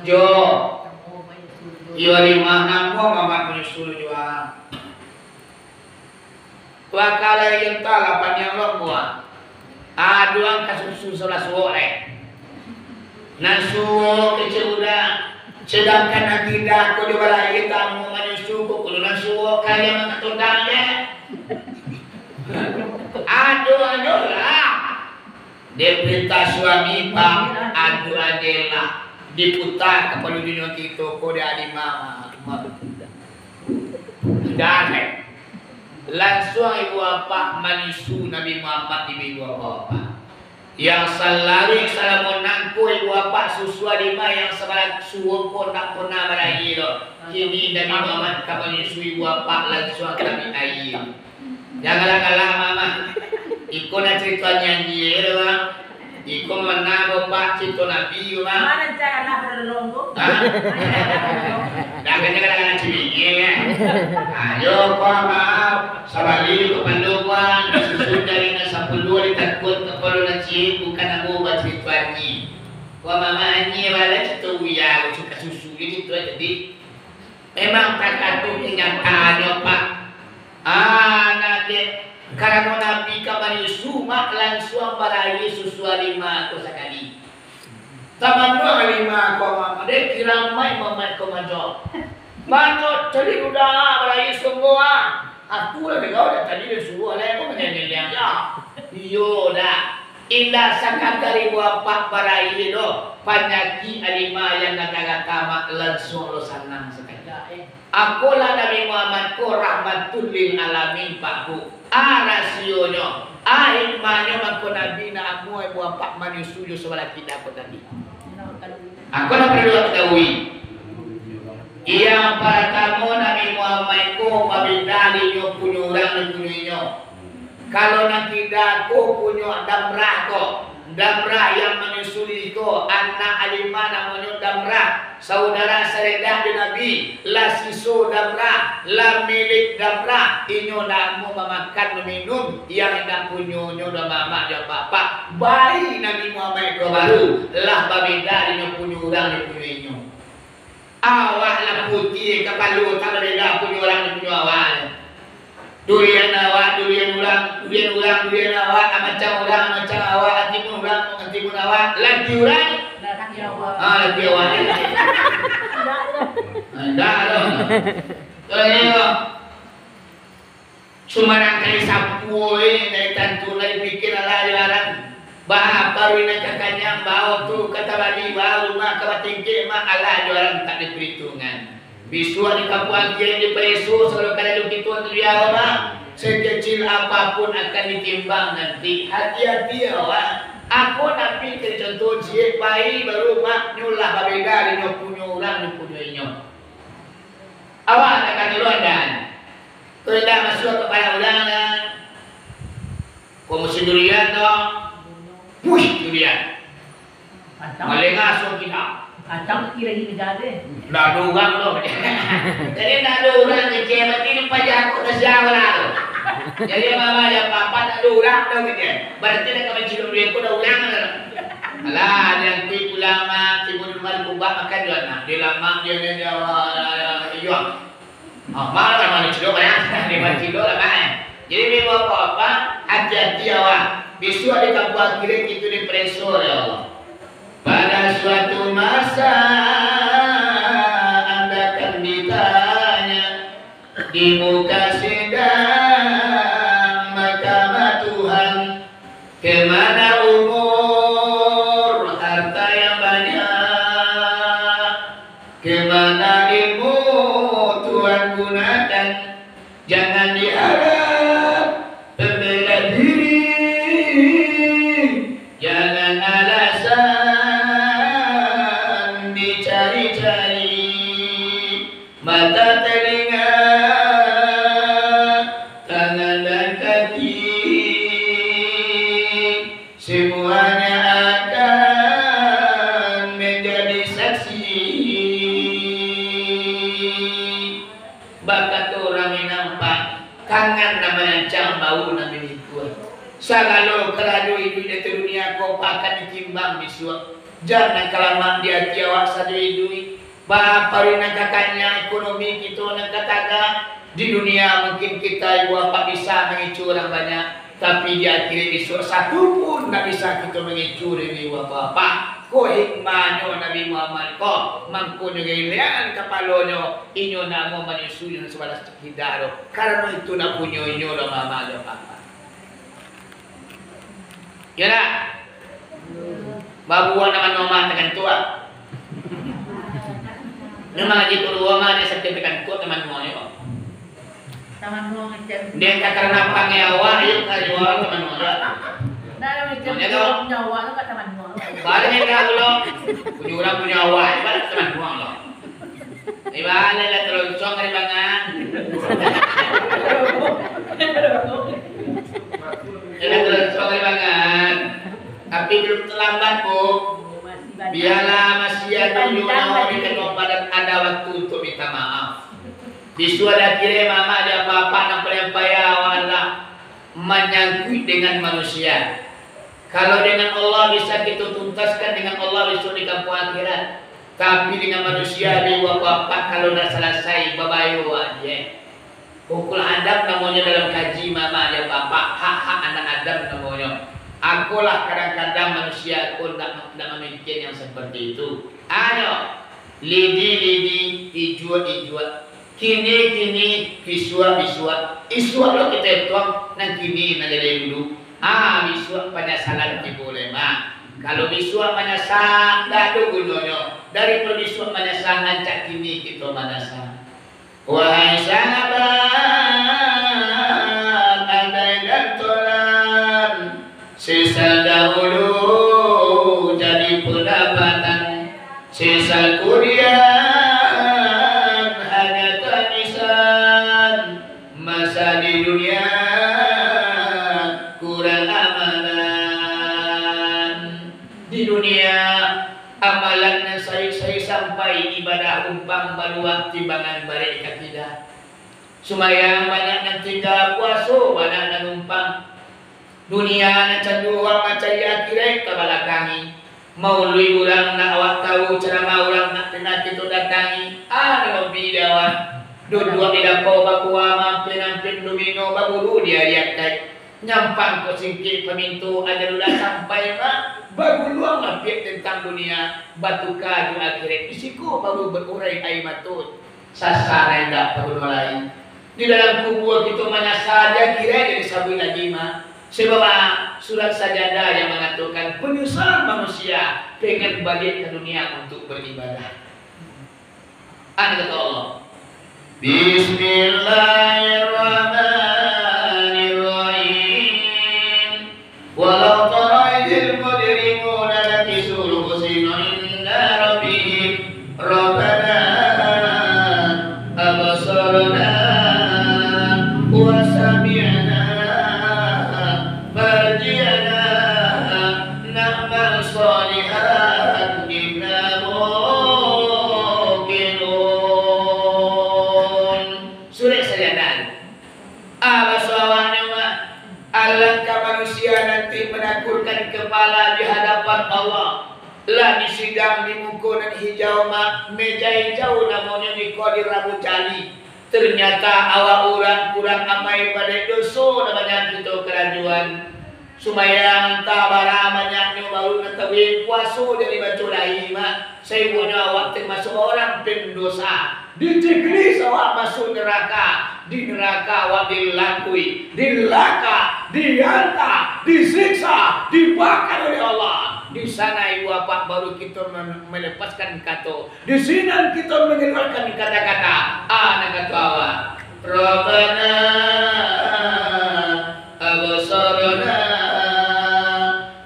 Jo iyo Halimah namo mamat menyusul juga wakala yang tala panjang lomba aduang kasusu salah suore nasuo kecil udah sedangkan akidah ko di balai tamu menyusul ko kulo nasuo kaya mengatundangnya aduh lah dia perintah suami Pak adu adela diputar kepada dunia kita kode Halimah dan langsung ibu bapa manisu Nabi Muhammad ibu bapa yang selalu salamun nangku ibu bapa susua lima yang sebarat suwon pun tak pernah berakhir kini Nabi Muhammad manisu ibu bapa langsung kami air janganlah kalah mama ikut cerita nyanyi doang ikut mana bapak cerita Nabi mah Mana cara berlombo? dah kadang-kadang cibingi ya ayo kau maaf sabali kepanduan susun dari nasa puluh ditakut kepala nasi bukan aku baca cerita ni kau mama ni bala cerita uya suka susu gitu jadi memang tak katu kenyataannya pak nanti karena Nabi kamari sumak langsung pada Yesus lima atau sekali. Taman dua lima koma, dek kiramai mamai koma jauh. Mantot jadi udah pada Yesus semua. Aku lagi kau dah tadi semua lagi aku menyanyi yang ya. Iyo dah. Indah sakat dari bapak para itu penyakit alima yang kata-kata langsung lo senang sekali. Aku lah Nabi Muhammad ko rahmatul lil alamin pakku. Rasionya, hikmahnya mangko Nabi na amu ibu bapak manusia sebelah kita apa tadi. Aku nak perlu ketahui. Ia para tamu Nabi Muhammad ko pabidali nyo punyurang punyinyo. Kalau nanti dako punya damrah yang menyusuli ko anak alimah namanya damrah saudara seredah di Nabi la siso damrah la milik damrah inyo namu memakan meminum yang hendak punyonyo dan mama dan bapak bayi Nabi Muhammad ko baru lah babeda inyo punyurang di punyinyo awak la putih kapalu tak beda punyurang di punyo awal durian awak, durian ulang, awak, macam orang, macam awak, antimun awak, lagi orang, lagi awak. Enggak loh. Kalau Sumarang kali sapu ini dari tantu lagi pikir larang. Bah baru nak kakaknya bawa tu kata bani baru mak kabatingke mak ala orang tak diperhitungan. Bisua di kampung yang di Yesus kalau kalian begitu dia orang sekecil apapun akan ditimbang nanti hati-hati awak aku nabi jadi contoh cie bayi baru mak nyulah babeda di punya orang di punyanya awak akan keluaran tidak masuk kepada ulangan kau mesti durian dong push durian malengah so kita Acam kira ini jadi. Nak dorang loh. Jadi nak dorang ni cewek ini pajak aku tersiapa lah. Jadi mama dan papa nak dorang loh gitu. Berarti nak kami cium dia aku dah ulang lah. Alah yang kui ulama timur rumah kubah makan dia nak. Dia lama dia jual. Malah mana cium banyak. 5 kilo lah kan. Jadi memang apa hati-hati awak. Besok ada kampung kira itu di presor ya Allah. Pada suatu masa Anda akan ditanya di muka sidang mahkamah Tuhan, kemana umur harta yang banyak, kemana ilmu Tuhan gunakan, jangan diharap pembela diri, jangan alasan mata telinga tangan dan kaki semuanya akan menjadi saksi bakat orang yang nampak kangen namanya cang bau nabi ikut sagalo keraju hidup di dunia kau akan ditimbang besok jangan kelamaan di hati awak satu hidup Parina kakaknya ekonomi kita nak katakan di dunia mungkin kita ibu apa bisa mengicu orang banyak tapi di akhir besok satu pun tak bisa kita mengicu ibu apa ko hikmahnya Nabi Muhammad ko mangko ngelian kapalonyo inyo namo manusia sebalas hidaro karena itu nak punya inyo dan mama dan papa ya nak babuan nama nomah tekan tua Nama lagi keluar mana sertifikat kau teman mau ni kok. Taman mo ngecek. Dia tak karena pangewa yuk jual teman orang. Nah, ngecek Makanya kalau- nyawa lu ka taman mo. Balik enggak lo. Punya orang punya awak, balik teman buang lo. Ibalik lah terus song kali bangan. Ini terus song kali bangan. Tapi belum terlambat bu. Biarlah masih ada dulu di badan ada waktu untuk minta maaf. Di suara kiri mama ada apa-apa nak pelempaya wala menyangkut dengan manusia. Kalau dengan Allah bisa kita tuntaskan, dengan Allah bisa di kampung akhirat. Tapi dengan manusia di bapak kalau dah selesai babayu aja. Pukul adab namanya dalam kaji mama ada bapak hak-hak anak Adam namanya. Akulah kadang-kadang manusia aku tidak memikir yang seperti itu. Ano, lidi ijua. Kini bisua. Isua lo kita tuang nang kini nang jadi dulu. Bisua penyesalan di boleh mah. Kalau bisua menyesal, dah ada gunanya. Dari bisua menyesal ngancak kini kita menyesal. Wahai sahabat, andai dan tolan, sisa dahulu jadi pendapatan, sisa kuliah hanya tangisan, masa di dunia kurang amalan. Di dunia amalan saya sampai ibadah umpang baluak timbangan balik akidah. Sumayang banyak yang tinggal puasa banyak yang umpang. Dunia nak candu orang macam akhirat kabalakangi. Maului orang nak awak tahu ceramah orang nak kena kita datangi. Lebih dawan. Dua tidak kau bakua mampir domino baburu dia lihat. Nyampang ko singkir pemintu ada lulah sampai mak baru luang mampir tentang dunia batu kadu akhirat isiku baru berurai air matut sasaran tak perlu lain di dalam kubur kita mana saja kira jadi sabui lagi mak sebab surat sajadah yang mengatakan penyesalan manusia pengen balik ke dunia untuk beribadah. Kata Allah Bismillahirrahmanirrahim. Walau tara idil mujrimuna nakisu ru'usihim 'inda rabbihim rabbana absarna wa sami'na farji'na na'mal shalihan inna muqinun. Surah Sajadah. Alangkah manusia nanti menakutkan kepala di hadapan Allah. Lah di sidang di muka dan hijau meja hijau namanya di kodir Rabu Cali. Ternyata awak orang kurang amai pada dosa namanya kita kerajuan. Sumayang tabara banyak baru ngetahui puasa dari batu lahi mak. Saya punya awak termasuk orang pendosa. Diceklis awak masuk neraka. Di neraka awak dilakui, dilaka, dihantar, disiksa, dibakar oleh Allah. Di sana ibu bapak baru kita melepaskan kata. Di sini kita mengeluarkan kata-kata. Nak kata awak. Rabbana absarna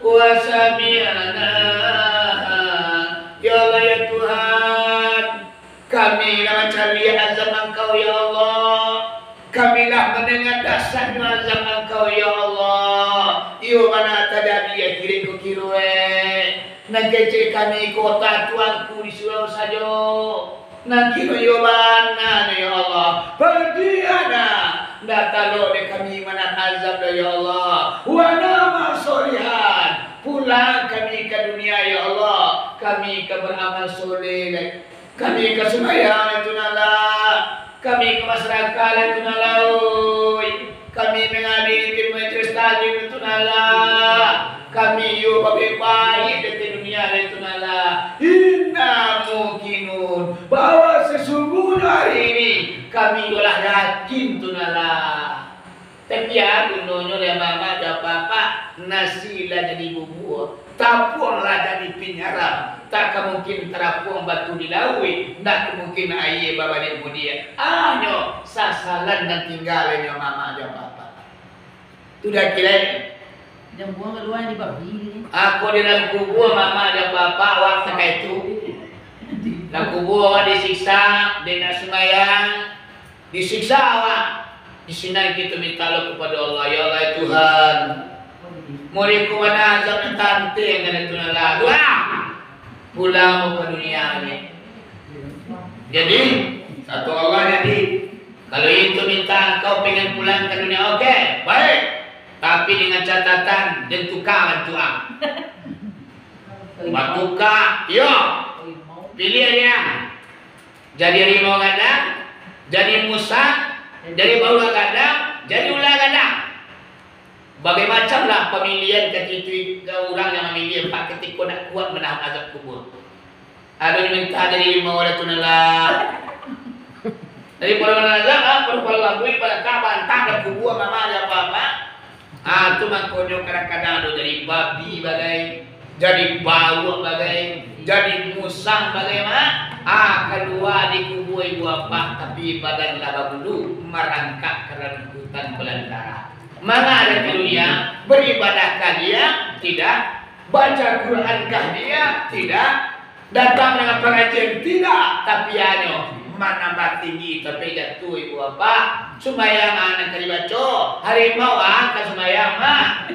wa sami'na. Ya Allah ya Tuhan, kami nak mencari azab Engkau ya Allah. Kamilah mendengar dasarnya azab Engkau ya Allah. Iyo mana tadi ya kiriku kirue. Nagece kami kota tuanku di surau saja. Nakiro yo mana ya Allah. Berdiana. Datalo de kami mana azab ya Allah. Wa nama solihan. Pulang kami ke dunia ya Allah. Kami ke beramal soleh. Kami ke sembahyang itu nala. Kami ke masyarakat itu nalaui. Kami menghadiri di majelis taklim itu nala. Kami yo babe baik di dunia itu nala. Inna muqinun bahwa sesungguhnya hari ini kami telah yakin itu nala. Tapi ya gunanya dia mama ada apa-apa, nasi lah jadi bubur, tapuang lah jadi pinyaram, tak mungkin terapuang batu di laut, tak mungkin air bawa di kemudian. Nyo sasalan dan tinggalnya mama ada apa-apa. Itu dah kira. Yang buang kedua di babi ni. Aku di dalam kubur mama ada apa-apa, waktu kayak itu. Dalam kubur awak disiksa, dia nak sembahyang, disiksa awak. Di sini kita minta lo kepada Allah, ya Allah Tuhan. Muridku mana azab tante yang ada tunala. Doa. Pulang ke dunia ini. Jadi satu Allah jadi. Kalau itu minta kau pengen pulang ke dunia, oke, baik. Tapi dengan catatan dan tukar bantuan. Batuka, yo. Pilih dia. Jadi harimau gadang, jadi Musa. Dari bawah gadang, jadi ular gadang. Bagai macamlah pemilihan ketika orang yang memilih empat ketika nak kuat menahan azab kubur. Ada yang minta dari 5 orang tunala. Dari para azab, para labui, pada kaban, tak ada kubur, mama ada apa-apa. Itu makanya kadang-kadang ada dari babi bagai, jadi bau bagai, jadi musang bagaimana? Kedua di kubur ibu apa, tapi badan laba bulu merangkak kerana hutan belantara. Mana ada di dunia beribadahkah dia? Tidak. Baca Qurankah dia? Tidak. Datang dengan pengajian? Tidak. Tapi hanya menambah tinggi tapi jatuh ibu apa? Sumayang anak kalibaco. Harimau ke sumayang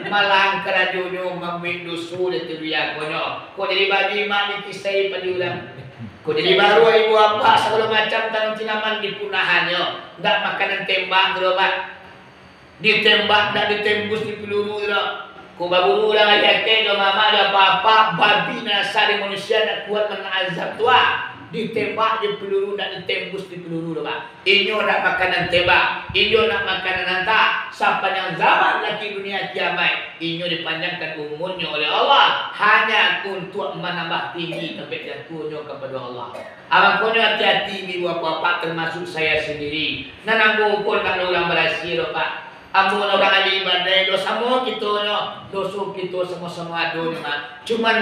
malang kerajunyo membuat dusu di dunia konyo. Kau jadi babi mak dikisai pada ulang. Kau jadi baru ibu apa segala macam tanam tinaman dipunahannya. Tak makanan tembak gerobat. Ditembak tak ditembus di peluru gerak. Kau baburu dah ayatnya ke mama ada apa-apa babi nasa di manusia nak kuat menazab tua. Ditembak di peluru dan ditembus di peluru dah. Inyo nak makanan tembak. Inyo nak makanan hantar. Sepanjang zaman lagi dunia kiamat. Inyo dipanjangkan umurnya oleh Allah. Hanya untuk menambah tinggi sampai jatuhnya kepada Allah. Abang konyo hati-hati ibu apa-apa termasuk saya sendiri. Nanang pun tak ada orang berhasil Pak. Amun orang ahli ibadah dosa semua kita dosa kita semua-semua ada cuman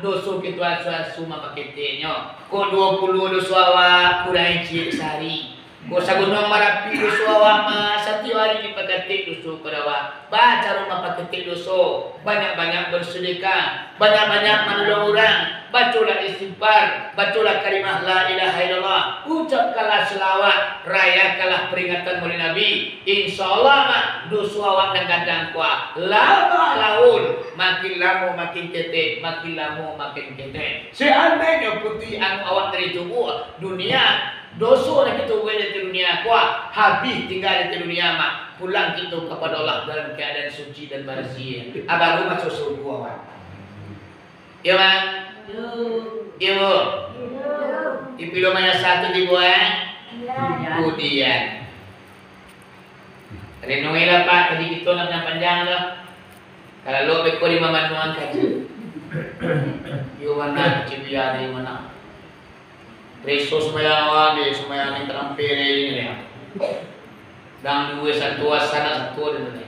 dosa kita asuh paketnya ko 20 dosa awak kurang cik sehari ko sagunung marapi dosa awak setiap hari dipaketik dosa kadawa baca rumah paketik dosa banyak-banyak bersedekah banyak-banyak menolong orang bacalah istighfar bacalah kalimah la ilaha illallah ucapkanlah selawat rayakanlah peringatan Maulid Nabi insyaallah dosa awak dan kadang kuat lama laun makin lama makin ketek makin lama makin ketek seandainya putih anu awak dari tubuh dunia dosa nak kita buat di dunia kuat habis tinggal di dunia mak pulang kita kepada Allah dalam keadaan suci dan bersih abang rumah susu awak ya mak ibu ipilo mana satu dibuat kemudian renungi lah Pak tadi kita nak panjang lah kalau lo beko di manuan kaji yo mana cibiar di mana preso semayang di semayang yang terampil ini ya dan dua satu sana satu dan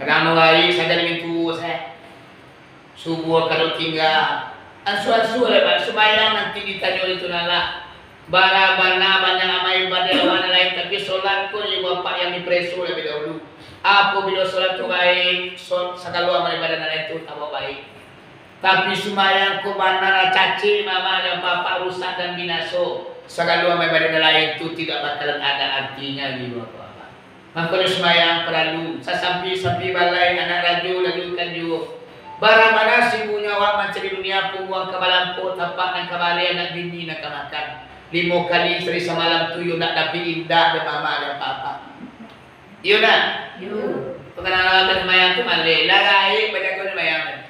kadang hari saja dengan tu saya subuh kalau tinggal asu-asu lah Pak semayang nanti ditanya oleh tunala bana-bana banyak amal ibadah mana lain tapi solat pun ibu bapak yang dipreso lebih dahulu apabila solat tu baik segala amal ibadah lain tu tak baik tapi semayang ku bana caci mama dan papa rusak dan binaso segala amal ibadah lain tu tidak bakalan ada artinya ibu bapak makanya semayang perlu sasampi balai anak raju lalu kanju barang mana sibunya awak mencari dunia pungguang kebalampu tapak dan kebalik anak bini nak makan 5 kali seri semalam tu you nak dapat indah dan mama dan papa you nak pengenalan semayang tu malih lagai banyak kau semayang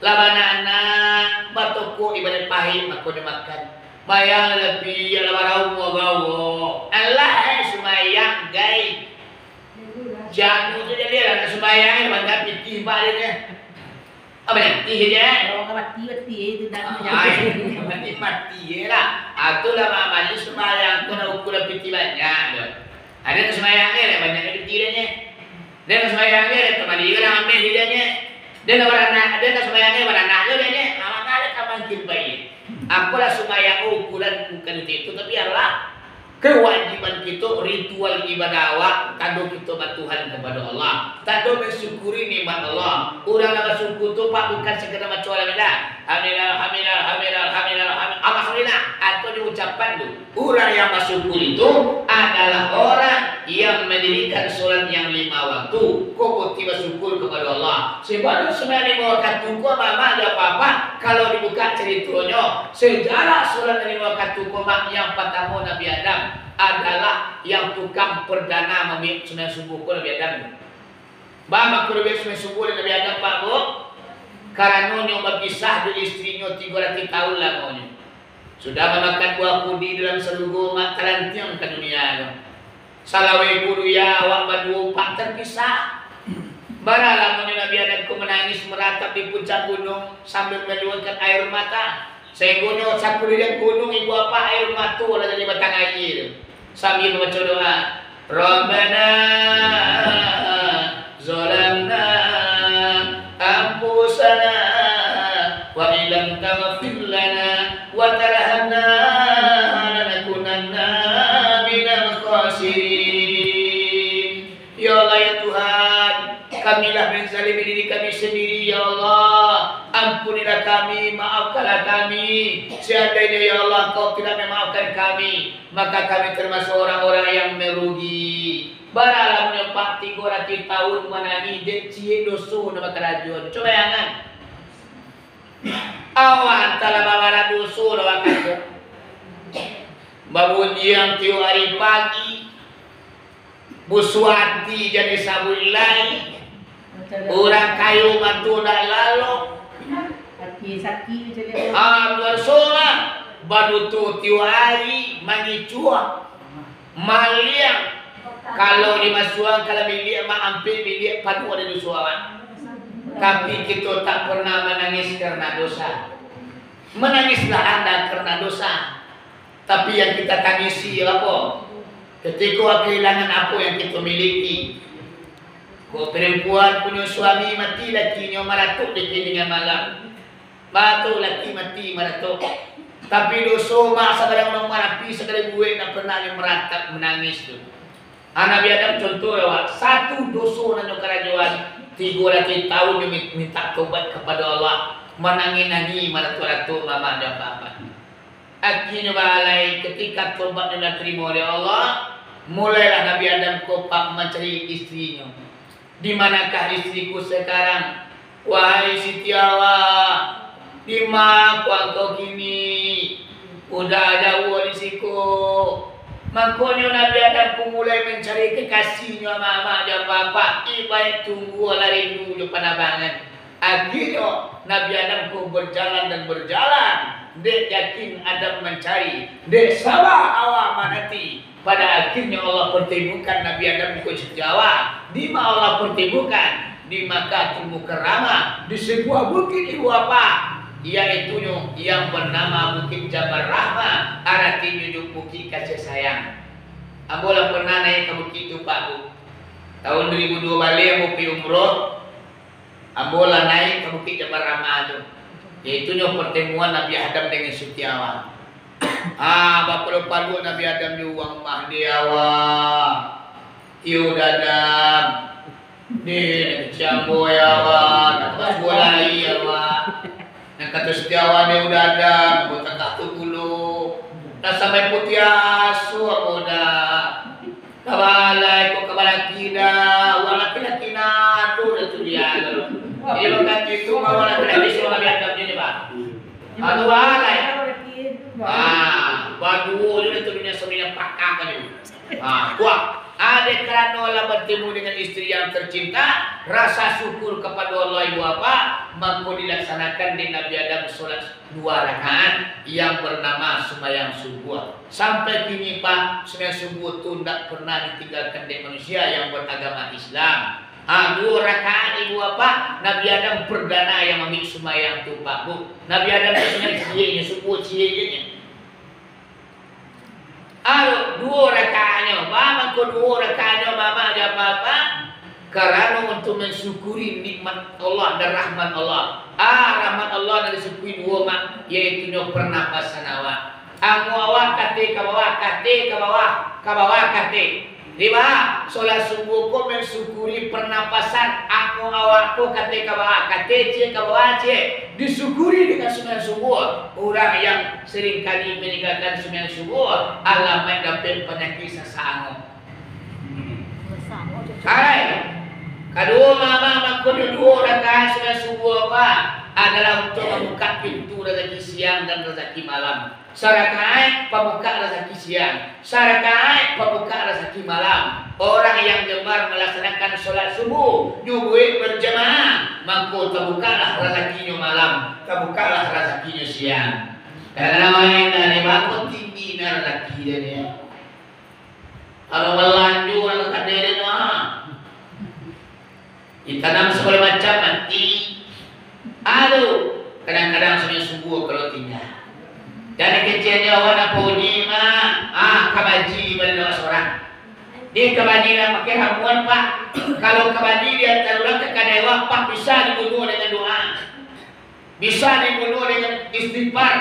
labana anak batuku ibadat pahit makanya makan bayang lebih labarau gawo Allah semayang guys jangan tu jadi anak semayang banyak pitih balik apa yang mati je? Orang mati itu dah mati lah. Itulah maknanya semayang tu nak ukur piti banyak. Ada semayangnya lah banyak piti dia. Dia nak sembahyangnya teman dia nak ambil dia. Dia nak beranak, dia nak sembahyangnya beranak dia. Amak ada kaman baik. Apalah sembahyang ukuran bukan itu, tapi adalah kewajiban kita ritual ibadah awak tando kita batuhan kepada Allah, tando mensyukuri nikmat Allah. Orang nak bersyukur tu pak bukan sekedar macam orang dah alhamdulillah atau diucapkan tu. Orang yang bersyukur itu adalah orang yang mendirikan solat yang 5 waktu. Kau tiba syukur kepada Allah. Sebab sebenarnya mau kata kau mama ada apa-apa kalau dibuka ceritanya sejarah solat 5 waktu kau yang pertama Nabi Adam adalah yang tukang perdana memilih sunat subuh ko Nabi Adam. Bama ko sunat subuh Nabi Adam Pak Bu. Karena nyo berpisah dengan istrinya 300 tahun lamanya. Sudah memakan buah kudi dalam seluruh makanan tiang ke dunia. Salawe kudu ya awak berdua pak terpisah. Bara lamanya Nabi Adam ko menangis meratap di puncak gunung sambil mengeluarkan air mata. Sehingga sakuri dan gunung ibu apa air mata lah jadi batang air. Sambil membaca doa, Rabbana zalamna anfusana wa illam taghfir lana wa tarhamna lanakunanna minal khasirin. Ya Allah ya Tuhan, kamilah menzalimi diri kami sendiri ya Allah. Ampunilah kami, maafkanlah kami. Seandainya ya Allah Kau tidak memaafkan kami, maka kami termasuk orang-orang yang merugi. Baralah menyepak 300 tahun menangi deci dosu nama kerajaan. Coba jangan. Awan telah bawa dosu nama kerajaan. Bangun yang tiap hari pagi, buswati jadi sabulai. Orang kayu matu dah lalu. Sakit bersolah badutu tiwari mangicua maliang kalau dimasuang kalau milik mak ampil milik padu ada dosa. Tapi kita tak pernah menangis karena dosa. Menangislah Anda karena dosa. Tapi yang kita tangisi apa? Ketika kehilangan apa yang kita miliki. Kau perempuan punya suami mati lakinya maratuk di kiningan malam. Batu laki mati maratuk. Tapi dosa mak sekadang orang marapi sekadang gue nak pernah yang meratap menangis tu. Nabi Adam contoh ya, satu dosa nanya kerajaan 300 tahun dia minta tobat kepada Allah, menangi-nangi maratuk-ratuk mama ada apa-apa. Akhirnya balai ketika tobat dan terima oleh Allah, mulailah Nabi Adam kopak mencari istrinya. Di manakah istriku sekarang? Wahai Siti Hawa, di mana kau kini? Udah jauh di siku. Makanya Nabi Adam pun mulai mencari kekasihnya mama dan bapa. Ibarat tunggu lari dulu penabangan. Akhirnya Nabi Adam pun berjalan dan berjalan. Dek yakin Adam mencari. Dek sabar awak manati. Pada akhirnya Allah pertemukan Nabi Adam ke Jawa. Di mana Allah pertemukan? Di Makkah Mukarramah, di sebuah bukit ibu apa? Yaitu yang bernama Bukit Jabal Rahmah, artinya bukit kasih sayang. Ambola pernah naik ke bukit itu Pak Bu. Tahun 2002 balik mau pergi umroh. Ambola naik ke Bukit Jabal Rahmah itu. Yaitu pertemuan Nabi Adam dengan Siti Hawa. Bapak lupa lu Nabi Adam di uang Mahdi Hawa. Iu dadam. Ni jambu ya wa, nak bolai ya wa. Nak kata setiawan dia udah ada, buat tak tu dulu. Dah sampai putih asu aku dah. Kabalai kok kabalaki dah, wala laki na tu dah tu dia. Dia makan itu mau laki suruh Nabi Adam ni Pak. Anu balai. Badu dia tu dunia sebenarnya pakak kan itu. Kuat. Ada kerana Allah bertemu dengan istri yang tercinta, rasa syukur kepada Allah ibu apa, maka dilaksanakan di Nabi Adam solat 2 rakaat yang bernama sembahyang subuh. Sampai kini Pak, sembahyang subuh itu tidak pernah ditinggalkan di manusia yang beragama Islam. 2 rakaat ibu apa, Nabi Adam perdana yang ambil sembahyang itu Pak Bu. Nabi Adam itu sebenarnya subuh cie-cie. 2 rakaatnya, mama ko 2 rakaatnya mama ada apa-apa. Karena untuk mensyukuri nikmat Allah dan rahmat Allah. Rahmat Allah dan disyukuri dua mak, yaitu pernapasan awak. Aku awak kate ke bawah, kate ke bawah, ke bawah kate. Lima, solat subuh ko mensyukuri pernapasan. Aku awakku kate ke bawah, kate cie ke bawah cie. Disyukuri dengan sembahyang subuh. Orang yang sering kali meninggalkan sembahyang subuh, alamat dapat penyakit sesaango. Hai, kedua mama makun dua rakaat sembahyang subuh adalah untuk membuka pintu rezeki siang dan rezeki malam. Sarakaat pembuka rezeki siang, sarakaat pembuka rezeki malam. Orang yang gemar melaksanakan sholat subuh, nyubuhin berjamaah, maka terbukalah rezekinya malam, terbukalah rezekinya siang. Karena orang dari bangun tinggi rezeki dia. Kalau melanjut orang kaderin ditanam segala macam mati. Aduh, kadang-kadang sampai subuh kalau tinggal. Dari kecilnya wana poni kabaji pada seorang. Dia kabaji nak pakai hamuan pak. Kalau kabaji dia taruh ke kadewa pak bisa dibunuh dengan doa, bisa dibunuh dengan istighfar,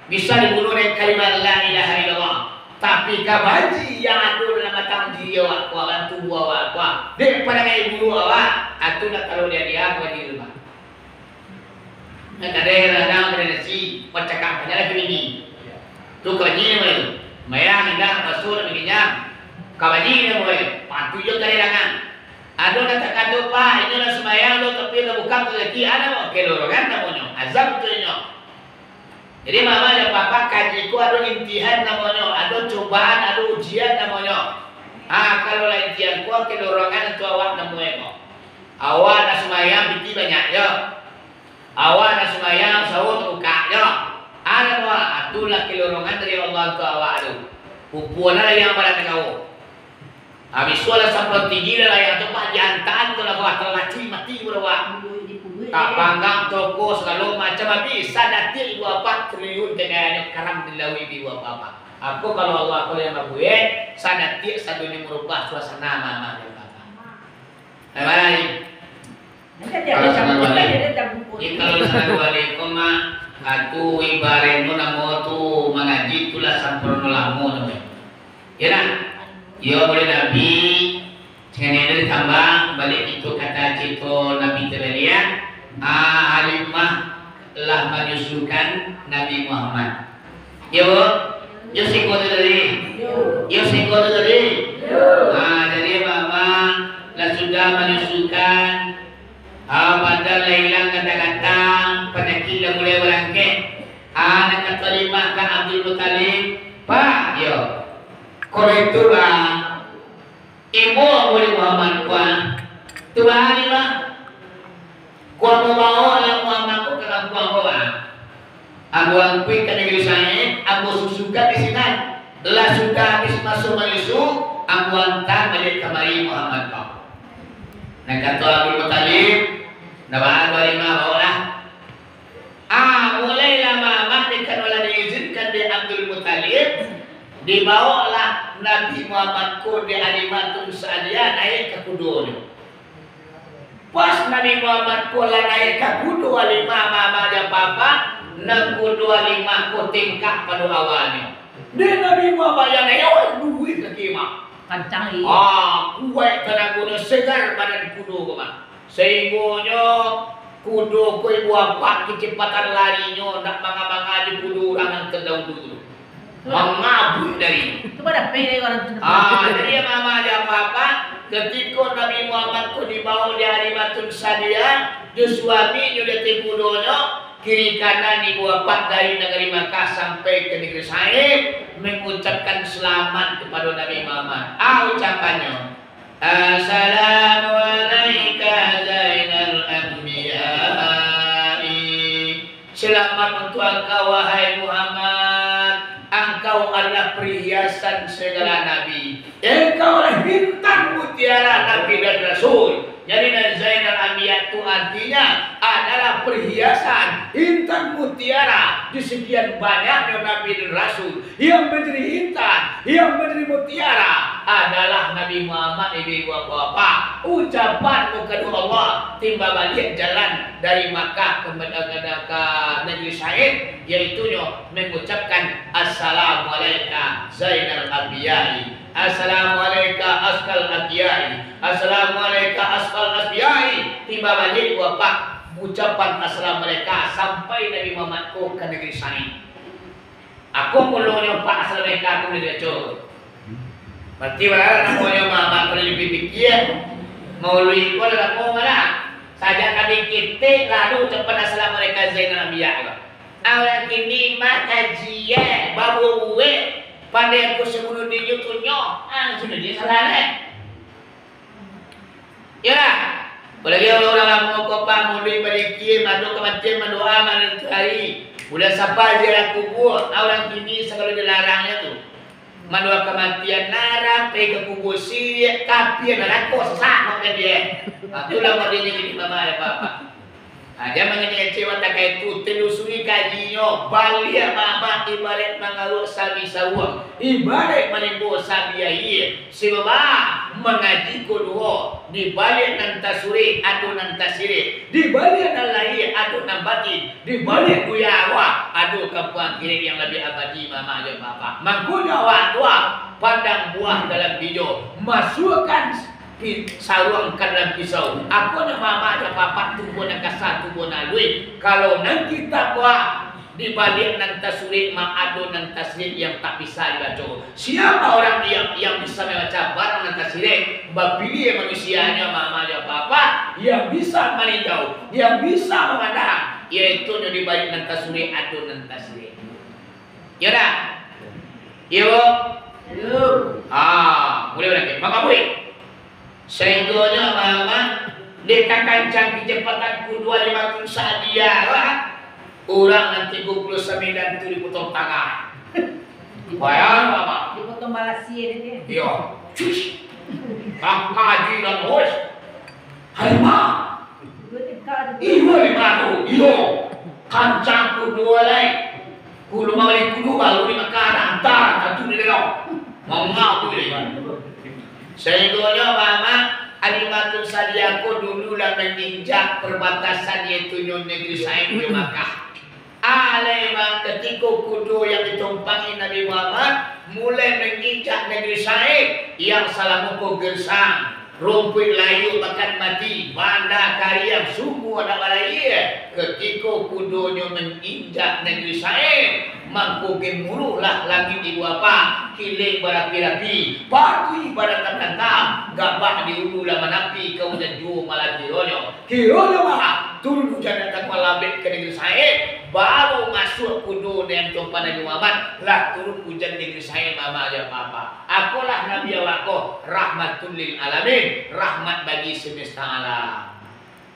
bisa dibunuh dengan kalimat la ilaha illallah. Tapi kabaji yang ada dalam batang diri awak, awak tubuh awak, dia pada kayak bunuh awak, atau nak kalau dia kabaji rumah. Nak ada yang ada nasi, macam kampanye lagi ini. Tu kabaji ni boleh, mayang indah masuk begini. Kabaji ni boleh, patu je kali langan. Ada nak tak kata pak, ini lah semayang lo tapi dah bukan rezeki ada mau kelorongan namanya, azab tu nyo. Jadi mama dan papa kaji ku ada imtihan namanya, ada cobaan, ada ujian namanya. Kalau lah imtihan ku kelorongan tu awak namanya. Awak nak semayang biti banyak je. Awak nak semayang sahur buka je. Ada awak, itulah kelorongan dari Allah tu awak tu. Pupuan lah yang pada kau. Habis solat sampai tinggi lah yang tu pak jantan tu lah awak terlaci mati berawak. Tak panggang toko selalu macam habis sadati ibu apa triliun dengan karam dilawi ibu apa. Aku kalau Allah aku yang berbuat sadati sadunya merubah suasana mama dan papa. Baik. Kalau Assalamualaikum aku ibaratnya namo tu mengaji itulah sampurno lamu namanya. Ya nak? Ya boleh Nabi jangan ada tambah balik itu kata cito Nabi terlihat alimah lah menyusulkan Nabi Muhammad. Ya bu? Ya singkot tadi? Ya singkot tadi? Jadi mama lah sudah menyusulkan pada Lailang kata-kata penyakit dah mulai berangkat. Nak terima kan Abdul Muttalib pak yo kalau itu ibu boleh Muhammad kuat tu bahari kuat membawa lah Muhammad ku ke kampung bawa aku angkui ke negeri saya aku susukan di sini lah sudah habis masuk Malaysia aku hantar balik kemari Muhammad kau. Nah kata Abdul Muttalib nama 25 bawa lah. Mulailah mama dikatakan diizinkan di Abdul Muttalib dibawalah Nabi Muhammad ku di Alimatun Sa'adiyah naik ke kudu. Pas Nabi Muhammad ku lah naik ke kudu alimah mama dan papa nang kudu alimah ku tingkah pada awalnya. Dia Nabi Muhammad yang naik duit lagi mak. Kancang ini. Kuat tenaga segar badan kudu ku mak. Sehingga kudu ku ibu apa kecepatan larinya nak manga-manga di kudu orang yang terdahulu. Mengabuk dari itu pada pede orang tu. Jadi mama ada apa-apa ketika Nabi Muhammad ku dibawa di Alimatun Sa'adiyah di suami dia kudunya kiri kanan ibu apa dari negeri Makkah sampai ke negeri Said mengucapkan selamat kepada Nabi Muhammad. Ucapannya Assalamualaikum Zainal Anbiya'i. Selamat untuk engkau wahai Muhammad. Engkau adalah perhiasan segala nabi. Engkau adalah bintang mutiara nabi dan rasul. Jadi Zainal Anbiya itu artinya adalah perhiasan intan mutiara di sekian banyaknya Nabi dan Rasul yang menjadi intan, yang menjadi mutiara adalah Nabi Muhammad ibu bapak. Ucapan muka Allah timba balik jalan dari Makkah ke negeri Said, yaitu mengucapkan Assalamualaikum Zainal Anbiya'i, Assalamualaikum Askal Anbiya'i, Assalamualaikum Askal Anbiya'i. Timba balik bapak ucapan Assalamualaikum sampai Nabi Muhammad ke negeri Said. Aku mulanya Pak Assalamualaikum aku negeri Aceh. Berarti mana namanya Muhammad boleh lebih pikir mau lu ikut lah mau mana saja kami kita lalu ucapan Assalamualaikum Zainal Anbiya. Awak kini mah kajian babu uwe pandai aku sebelum di YouTube-nya sudah dia salah deh. Ya lah. Apalagi orang-orang mau kopang, mulai berikin, madu kematian, mendoa, hari. Udah siapa aja kubur, orang kini segala dilarangnya tuh. Mendoa kematian narang, pergi ke kubur sih, tapi ada kok sama kan dia. Itulah modelnya jadi mama ya papa. Dia mengenai cewek tak kayak itu, telusuri kajinya, balik mama ibarat mengalut sabi sawang, ibarat menimbu sabi air, sebab mengaji kedua, di balik nantasuri adu nantasiri, di balik nalai adu nabatin, di balik duyawa adu kapuan kiri yang lebih abadi mama ya papa. Mangkunya tua pandang buah dalam hijau, masukkan saruang dalam pisau. Aku nak mama ada papa tubuh nak kasar tubuh nalui. Kalau nanti takwa di balik nantasuri ma'adu nantasiri yang tak bisa dibaca. Siapa orang yang bisa membaca barang nantasiri? Bapilih manusianya mama ada papa yang bisa meninjau, yang bisa memandang, yaitu di balik nantasuri adu nantasiri. Ya dah. Yuk. Boleh lagi. Maka boleh. Sehingganya mama dekat kancang kecepatan ku 25 sadia lah. Orang nanti 39 itu dipotong tangan. Bayar mama. Dipotong Malaysia dia. Iya. Kaji dan bos. Halima. Ibu lima tu. Iyo. Kancang ku 2 lagi. Ku 5 kali ku 2 baru 5 kali antar. Satu dia dah. Mengau tu dia. Sehingganya mama Alimatul Sadiaku dulu lah menginjak perbatasan yaitu negeri Said di Makkah. Memang ketika kudu yang ditumpangi Nabi Muhammad mulai menginjak negeri Said yang salah muka gersang, rumput layu bahkan mati, banda karya semua ada balai. Ketika kudunya menginjak negeri Said, mangku gemuruhlah langit ibu apa, kiling berapi-rapi, pagi pada tanda-tanda, gabah di ulu lama napi, kau dan jauh malah kironyo mah, turun hujan datang malabek ke negeri Said, baru masuk kudu dengan tumpah Nabi Muhammad, lah turun hujan negeri Said mama aja papa. Akulah Nabi awako, rahmatul lil alamin, rahmat bagi semesta alam.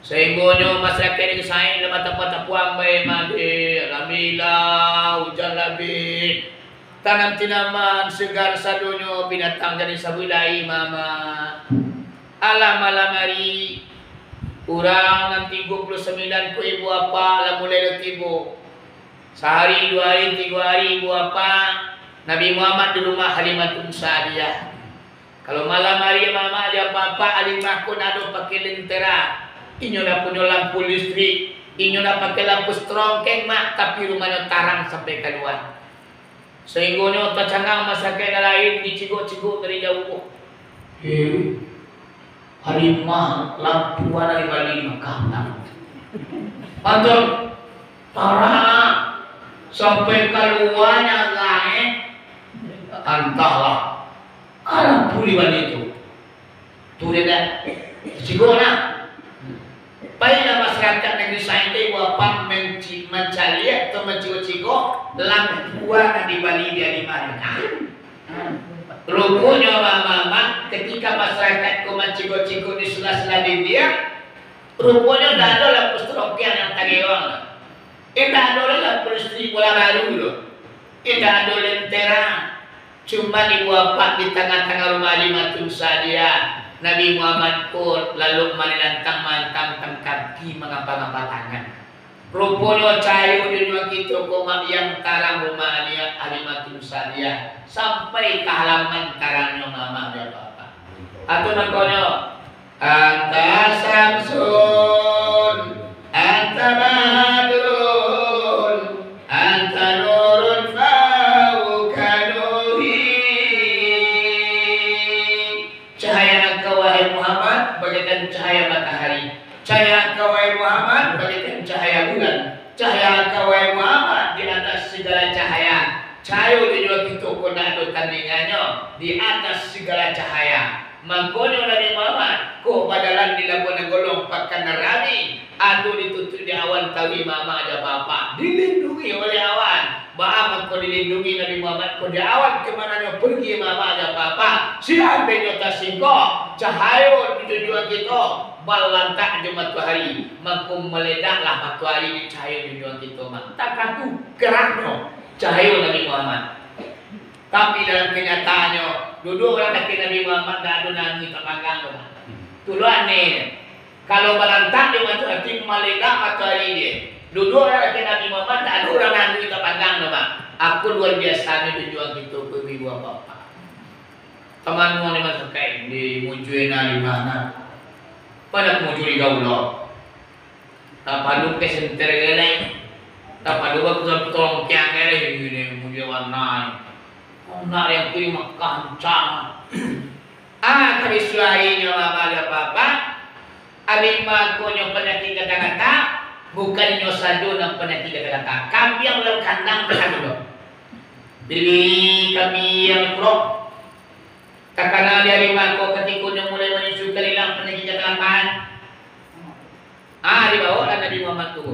Sehingga masyarakat negeri Said dapat tempat puang baik made, alhamdulillah hujan lebih. Tanam tinaman segar sadonyo binatang jadi sabulai mama. Alam hari kurang nanti 29 ku ibu apa lah mulai tibo. Sehari 2 hari 3 hari ibu apa Nabi Muhammad di rumah Halimatun Sa'diyah. Kalau malam hari mama aja papa Halimah pun ada pakai lentera. Inyo dah punya lampu listrik, inyo dah pakai lampu strongkeng mak, tapi rumahnya tarang sampai keluar. Sehingga tercangang masyarakat lain diciguk-ciguk dari jauh. Halimah lampu dari Bali Makkah. Pantul, tarang sampai keluarnya lain. Entahlah, lampu di Bali itu. Tu dia dah ciguk nak. Baiklah masyarakat negeri Said itu apa mencari atau mencigo-cigo lampu di Bali dia di mana? Rupanya mama ketika masyarakat ku mencigo-cigo di sela-sela dia, rupanya dah ada lampu stropian yang tagewang. Tidak ada lampu listrik bola baru loh. Tidak ada lentera. Cuma di apa di tengah-tengah rumah Halimatun Sa'diyah. Nabi Muhammad pun lalu melantang kaki mengapa-ngapa tangan. Rupanya cahayu dunia kita komak yang tarang rumah dia alimatun sadia sampai ke halaman tarangnya mama dia bapak. Atau nakonyo anta samsun anta badrun anta nurun fauka nuri. Cahaya engkau wahai Muhammad bagaikan cahaya matahari. Cahaya engkau wahai Muhammad bagaikan cahaya bulan. Cahaya engkau wahai Muhammad di atas segala cahaya. Cahaya juga kita kena ada tandingannya di atas segala cahaya. Mangkonyo Nabi Muhammad ko badalan di labuan golong pakan nerami adu ditutup di awan tawi mama ada bapak dilindungi oleh awan. Bapak ko dilindungi Nabi Muhammad ko di awan kemana pergi mama ada bapak siapa yang tasingko cahaya di dunia kita balantak di matahari makum meledaklah matahari di cahaya di dunia kita tak aku gerakno cahaya Nabi Muhammad. Tapi dalam kenyataannya duduk orang kaki Nabi Muhammad tak ada nangis tak panggang tuluan nih kalau balantak di matahari meledak matahari dia duduk orang kaki Nabi Muhammad tak ada orang nangis tak panggang aku luar biasa ni tujuan kita ke ibu bapak teman-teman ni masuk kain di mujuina di mana pada mujuri gaulo tak padu ke senter gele tak padu waktu tolong kiang gele ini mujuy warna nak yang kiri Mekah cancang kami suainya mama ada apa alima konyo penyakit kata-kata bukan nyo sadu nang penyakit kata-kata kami yang lalu kandang bersatu jadi kami yang pro takana dari mako ketika nyo mulai menyusul hilang penyakit kata-kata dibawa dan Nabi Muhammad tu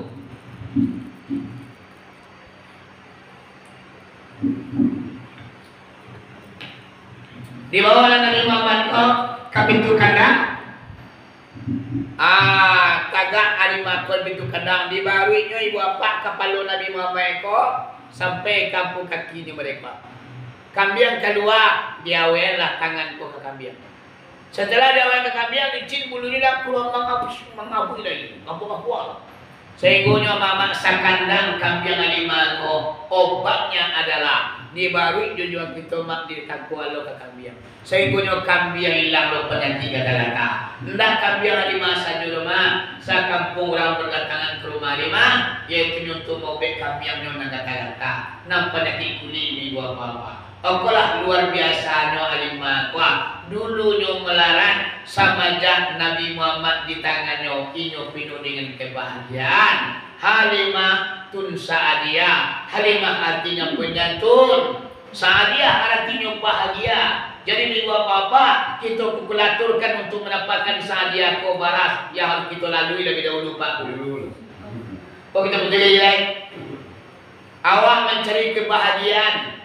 dibawa oleh Nabi Muhammad ke pintu kandang. Tagak alimakon pintu kandang dibaruinya ibu bapak kepala Nabi Muhammad sampai kampung kakinya mereka. Kambiang keluar diawelah tanganku ke kambiang. Setelah diawen ke kambiang licin bulu lidah keluar mengabui lagi. Ngapuk-ngapuk. Sehingga mama sakandang kambiang alimako obatnya adalah dibarui jujur kita mak di kakualo ke kambiang. Sehingga kambiang hilang lo penyakit kata-kata. Ndak kambiang di masa dulu mah sa kampung orang berdatangan ke rumah lima yaitu nyuntuk mobil kambiang yang kata-kata. Nam penyakit kulit di buah apa. Okulah luar biasa no alimah wah dulu nyo melarang sama jah Nabi Muhammad di tangannya inyo pinu dengan kebahagiaan. Halimah tun Sa'adiyah. Halimah artinya penyantun, Sa'adiyah artinya bahagia. Jadi minggu apa-apa kita kukulaturkan untuk mendapatkan Sa'adiyah kobaras yang harus kita lalui lebih dahulu Pak. Kok kita betul-betul awak mencari kebahagiaan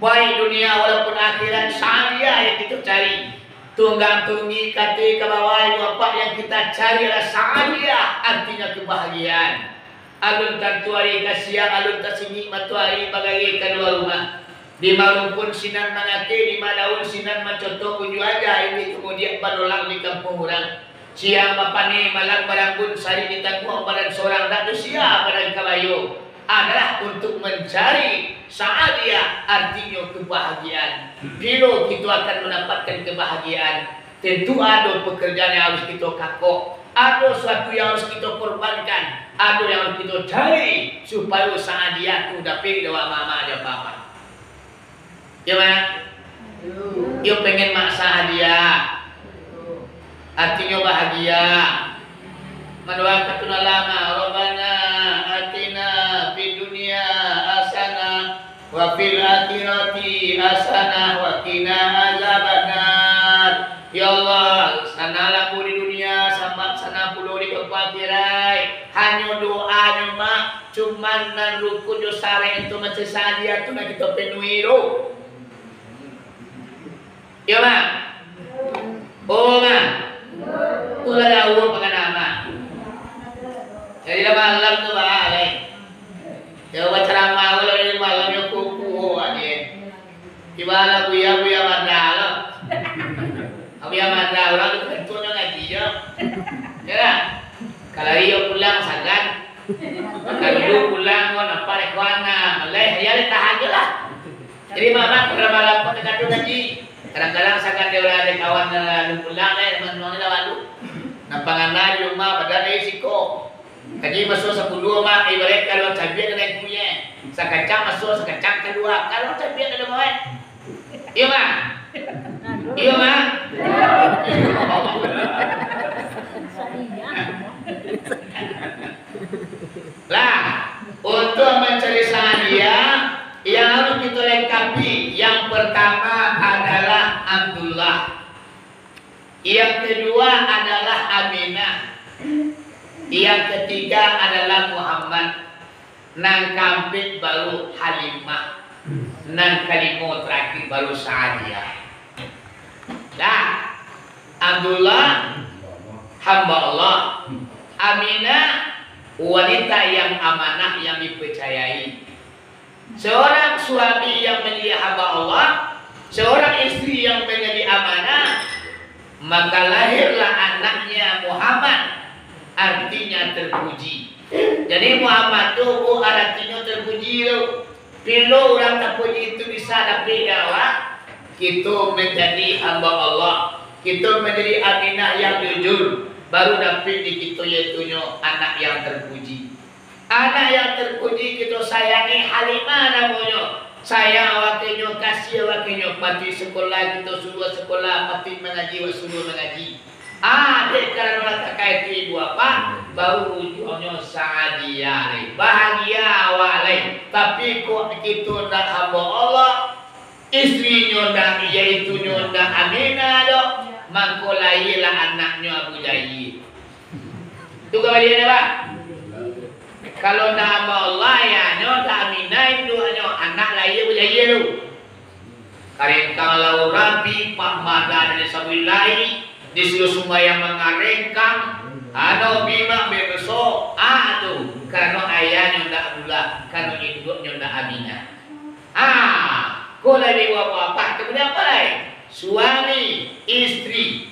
baik dunia walaupun akhirat Sa'adiyah yang kita cari. Tunggang tunggi kati ke bawah bapak yang kita cari adalah Sa'adiyah artinya kebahagiaan. Alun tantuari kasiang alun tasini matuari bagai kedua rumah. Di marumpun sinan mangake di madaun sinan macoto uju aja ini kemudian barolang di kampung orang. Siang bapane malang baranggun sari ditangguh badan seorang tak siap badan kabayo. Adalah untuk mencari Sa'adiyah artinya kebahagiaan. Bila kita akan mendapatkan kebahagiaan, tentu ada pekerjaan yang harus kita kakok, ada sesuatu yang harus kita korbankan, ada yang harus kita cari supaya Sa'adiyah itu dapat doa mama ada papa. Ya mana? Yo pengen mak Sa'adiyah, artinya bahagia. Mendoakan lama, Rabbana atina fid dunya hasanah wa fil akhirati hasanah wa qina azabannar. Ya Allah, sanalah di dunia sama sana puluh di akhirat. Hanya doanya mak cuman nan rukun yo sare itu macam Sa'adiyah tu nak kita penuhi do. Ya mak. Oh mak. Tu lah jauh pakai nama. Jadi malam tu balik. Ya ceramah kalau di malam yo kuku aja. Gimana buya mandala. Buya mandala orang tentunya ngaji ya. Ya. Kalau dia pulang sangat Kalau pulang mau nampak kawana, malay hayal tahan lah. Jadi mama pernah malam pun dekat ngaji. Kadang-kadang sangat dia ada kawan pulang teman-teman lalu. Nampangan di rumah pada risiko. Kaji masuk 10 mak ibarat kalau cabian dengan punya. Sakacang masuk sakacang kedua. Kalau cabian ada mau. Iya mak. Iya mak. Lah, untuk mencari sahadia yang harus kita lengkapi, yang pertama adalah Abdullah, yang kedua adalah Aminah, yang ketiga adalah Muhammad, nang kampit baru Halimah, nang kalimut terakhir baru Sa'adiyah. Dah, Abdullah hamba Allah, Aminah wanita yang amanah yang dipercayai, seorang suami yang menjadi hamba Allah, seorang istri yang menjadi amanah, maka lahirlah anaknya Muhammad, artinya terpuji. Jadi Muhammad itu artinya terpuji itu. Bila orang terpuji itu bisa dapat dakwah, kita menjadi hamba Allah, kita menjadi aminah yang jujur, baru dapat di kita yaitu anak yang terpuji. Anak yang terpuji kita sayangi Halimah namanya. Sayang wakilnya, kasih wakilnya, pati sekolah kita suruh sekolah, pati mengaji, suruh mengaji. Adik karena orang tak kait ibu apa, baru ujungnya Sa'adiyah, bahagia awalnya. Tapi kok kita nak hamba Allah, istrinya nak yaitu nak Aminah dok, maka lahirlah anaknya Abu Jahil. Itu kembaliannya pak. Kalau nama Allah ya nak Aminah itu anak lahir Abu Jahil tu. Karena kalau Rabi Pak Mada dari Sabilahi disuruh sembahyang mengarengkang, ada bima bereso, tu karena ayahnya ndak Abdullah, karena induknya ndak Aminah. Kau lagi apa? Kemudian apa lagi? Suami, istri.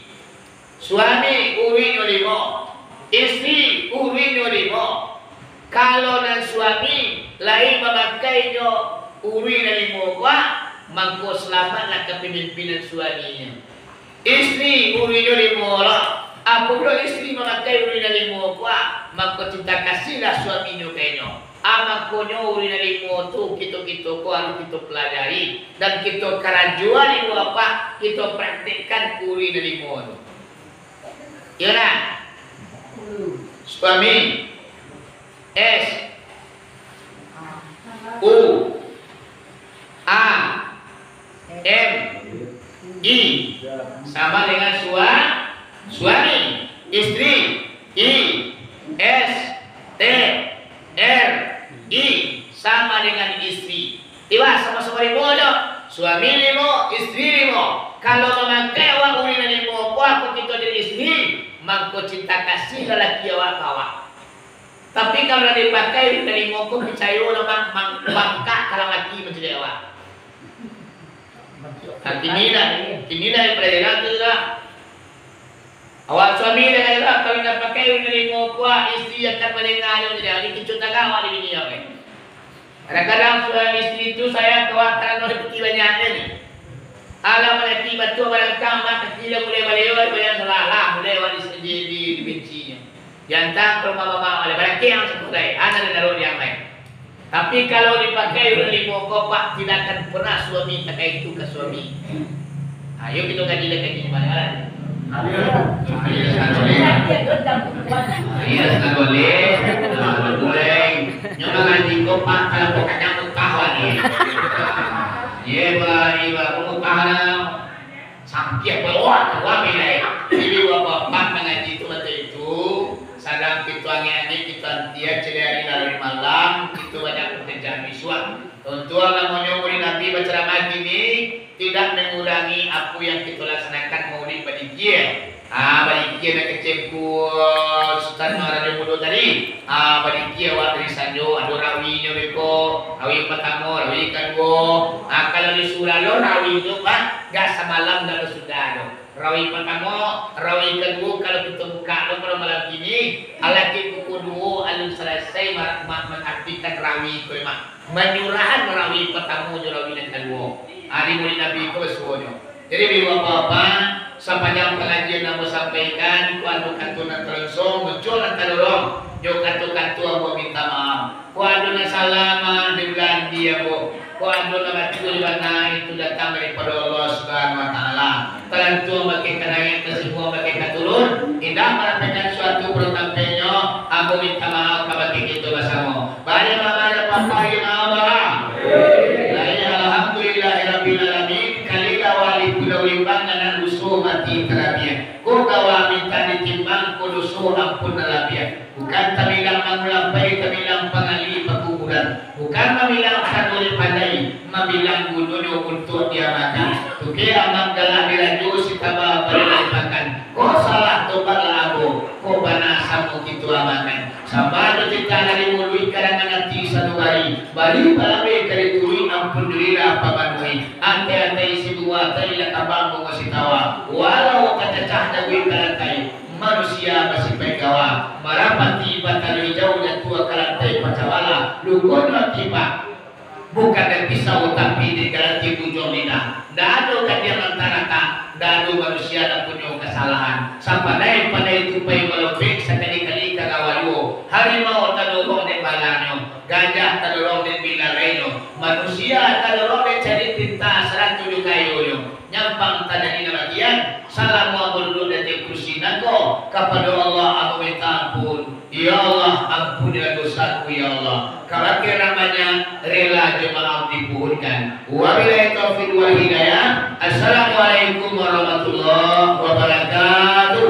Suami urinya 5, istri urinya 5. Kalau dan suami lain memakainya urinya 5 kuat, maka selamatlah kepemimpinan suaminya. Istri urinya 5 lah. Apabila istri memakai urinya 5 kuat, maka cinta kasihlah suaminya kayaknya. Amakonya urinya 5 tu kita harus kita pelajari dan kita kerajuan itu apa? Kita praktikkan urinya 5 tu. Ya nak? Suami S U A M I sama dengan suami, istri I S T R I sama dengan istri. Iwa sama-sama 5 dok. Suami 5, istri 5. Kalau memakai awak urina 5 aku kita jadi istri, maka cinta kasih lelaki awak kawak. Tapi kalau dipakai urina 5 aku percaya orang bangka kalau laki menjadi awak. Kini dah pelajaran tu dah. Awak suami dah kata kalau nak pakai urina 5 kuat, istri akan melengah dia jadi kecut tak awak di bini awak. Kadang-kadang suami istri itu saya kawakan orang putih banyaknya ni. Alam lelaki batu barangkang mak kecil boleh balik banyak salah boleh awak di bencinya. Jantan ke rumah oleh barangkang yang sekolah, anak dan naruh yang lain. Tapi kalau dipakai urina 5 kopak tidak akan pernah suami pakai itu ke suami. Ayo kita kaji mana? Iya, tak boleh. Boleh. Nyoba ngaji kopak kalau pokoknya mutahan ni. Iba mutahan sampai keluar milai. Jadi bapak mengaji itu sadang kita angin kita dia celari lalu malam itu banyak pekerjaan visual. Untuk namanya murid Nabi berceramah ini tidak mengurangi apa yang kita laksanakan maulid bagi dia. Bagi dia nak kecemku Sultan Raja Mudo tadi. Bagi dia awak dari Sanjo ada rawinya beko, rawi pertama, rawi kedua. Kalau di surah lo rawi itu kan gak semalam dah sudah ada. Rawi pertama, rawi kedua kalau kita buka kalau malam ini, alati buku dua alun selesai mengartikan rawi kelima. Menyurahan rawi pertama je rawi yang kedua. Hari mulia Nabi itu semuanya. Jadi bila apa-apa sepanjang pengajian yang sampaikan, kuadu katunan terlangsung muncul antara orang. Jo katu-katu aku minta maaf. Kuadu na salama di bulan dia bu. Kuadu na batu di mana itu datang daripada Allah Subhanahu Wa Taala. Tentu bagi kenangan tersebut bagi katurun. Indah merasakan suatu pertampenya. Aku minta maaf kepada kita bersama. Banyak banyak papa yang Allah. Alhamdulillahirabbil alamin. Kalila wali kulawi banganan usul mati terabia. Ku gawa minta ditimbang kudusu ampun terabia. Bukan tamilang mengelapai, tamilang pengali pekuburan. Bukan memilang kanuri pandai, memilang gununyo untuk dia makan. Tuki amat galah diraju si tabah berlimpakan. Kau salah tobat lagu, kau bana samu kitu amakan. Sama kita dari mului karangan nanti satu hari. Bali balame kali turi ampun dirilah pabanui. Ante-ante isi dua tarilah tabang mengasitawa. Walau kata cahda gue karantai. Manusia masih pegawa marapati batali jauh dan tua kalantai pacawala lugono tiba bukan dan pisau tapi di garanti bujong lina dado kan dia lantarata dado manusia dan punya kesalahan sampai pada itu pai melobek sekali-kali kagawayo harimau tadorong di balanyo gajah tadorong di bilareno manusia tadorong di cari tinta seratu kayo nyampang tadani bagian salam wa berdua dari kursi nako kepada Allah aku minta ampun ya Allah ampunilah dosaku ya Allah kalau namanya rela jemaah dipuhunkan wabillahi taufiq wal hidayah assalamualaikum warahmatullahi wabarakatuh.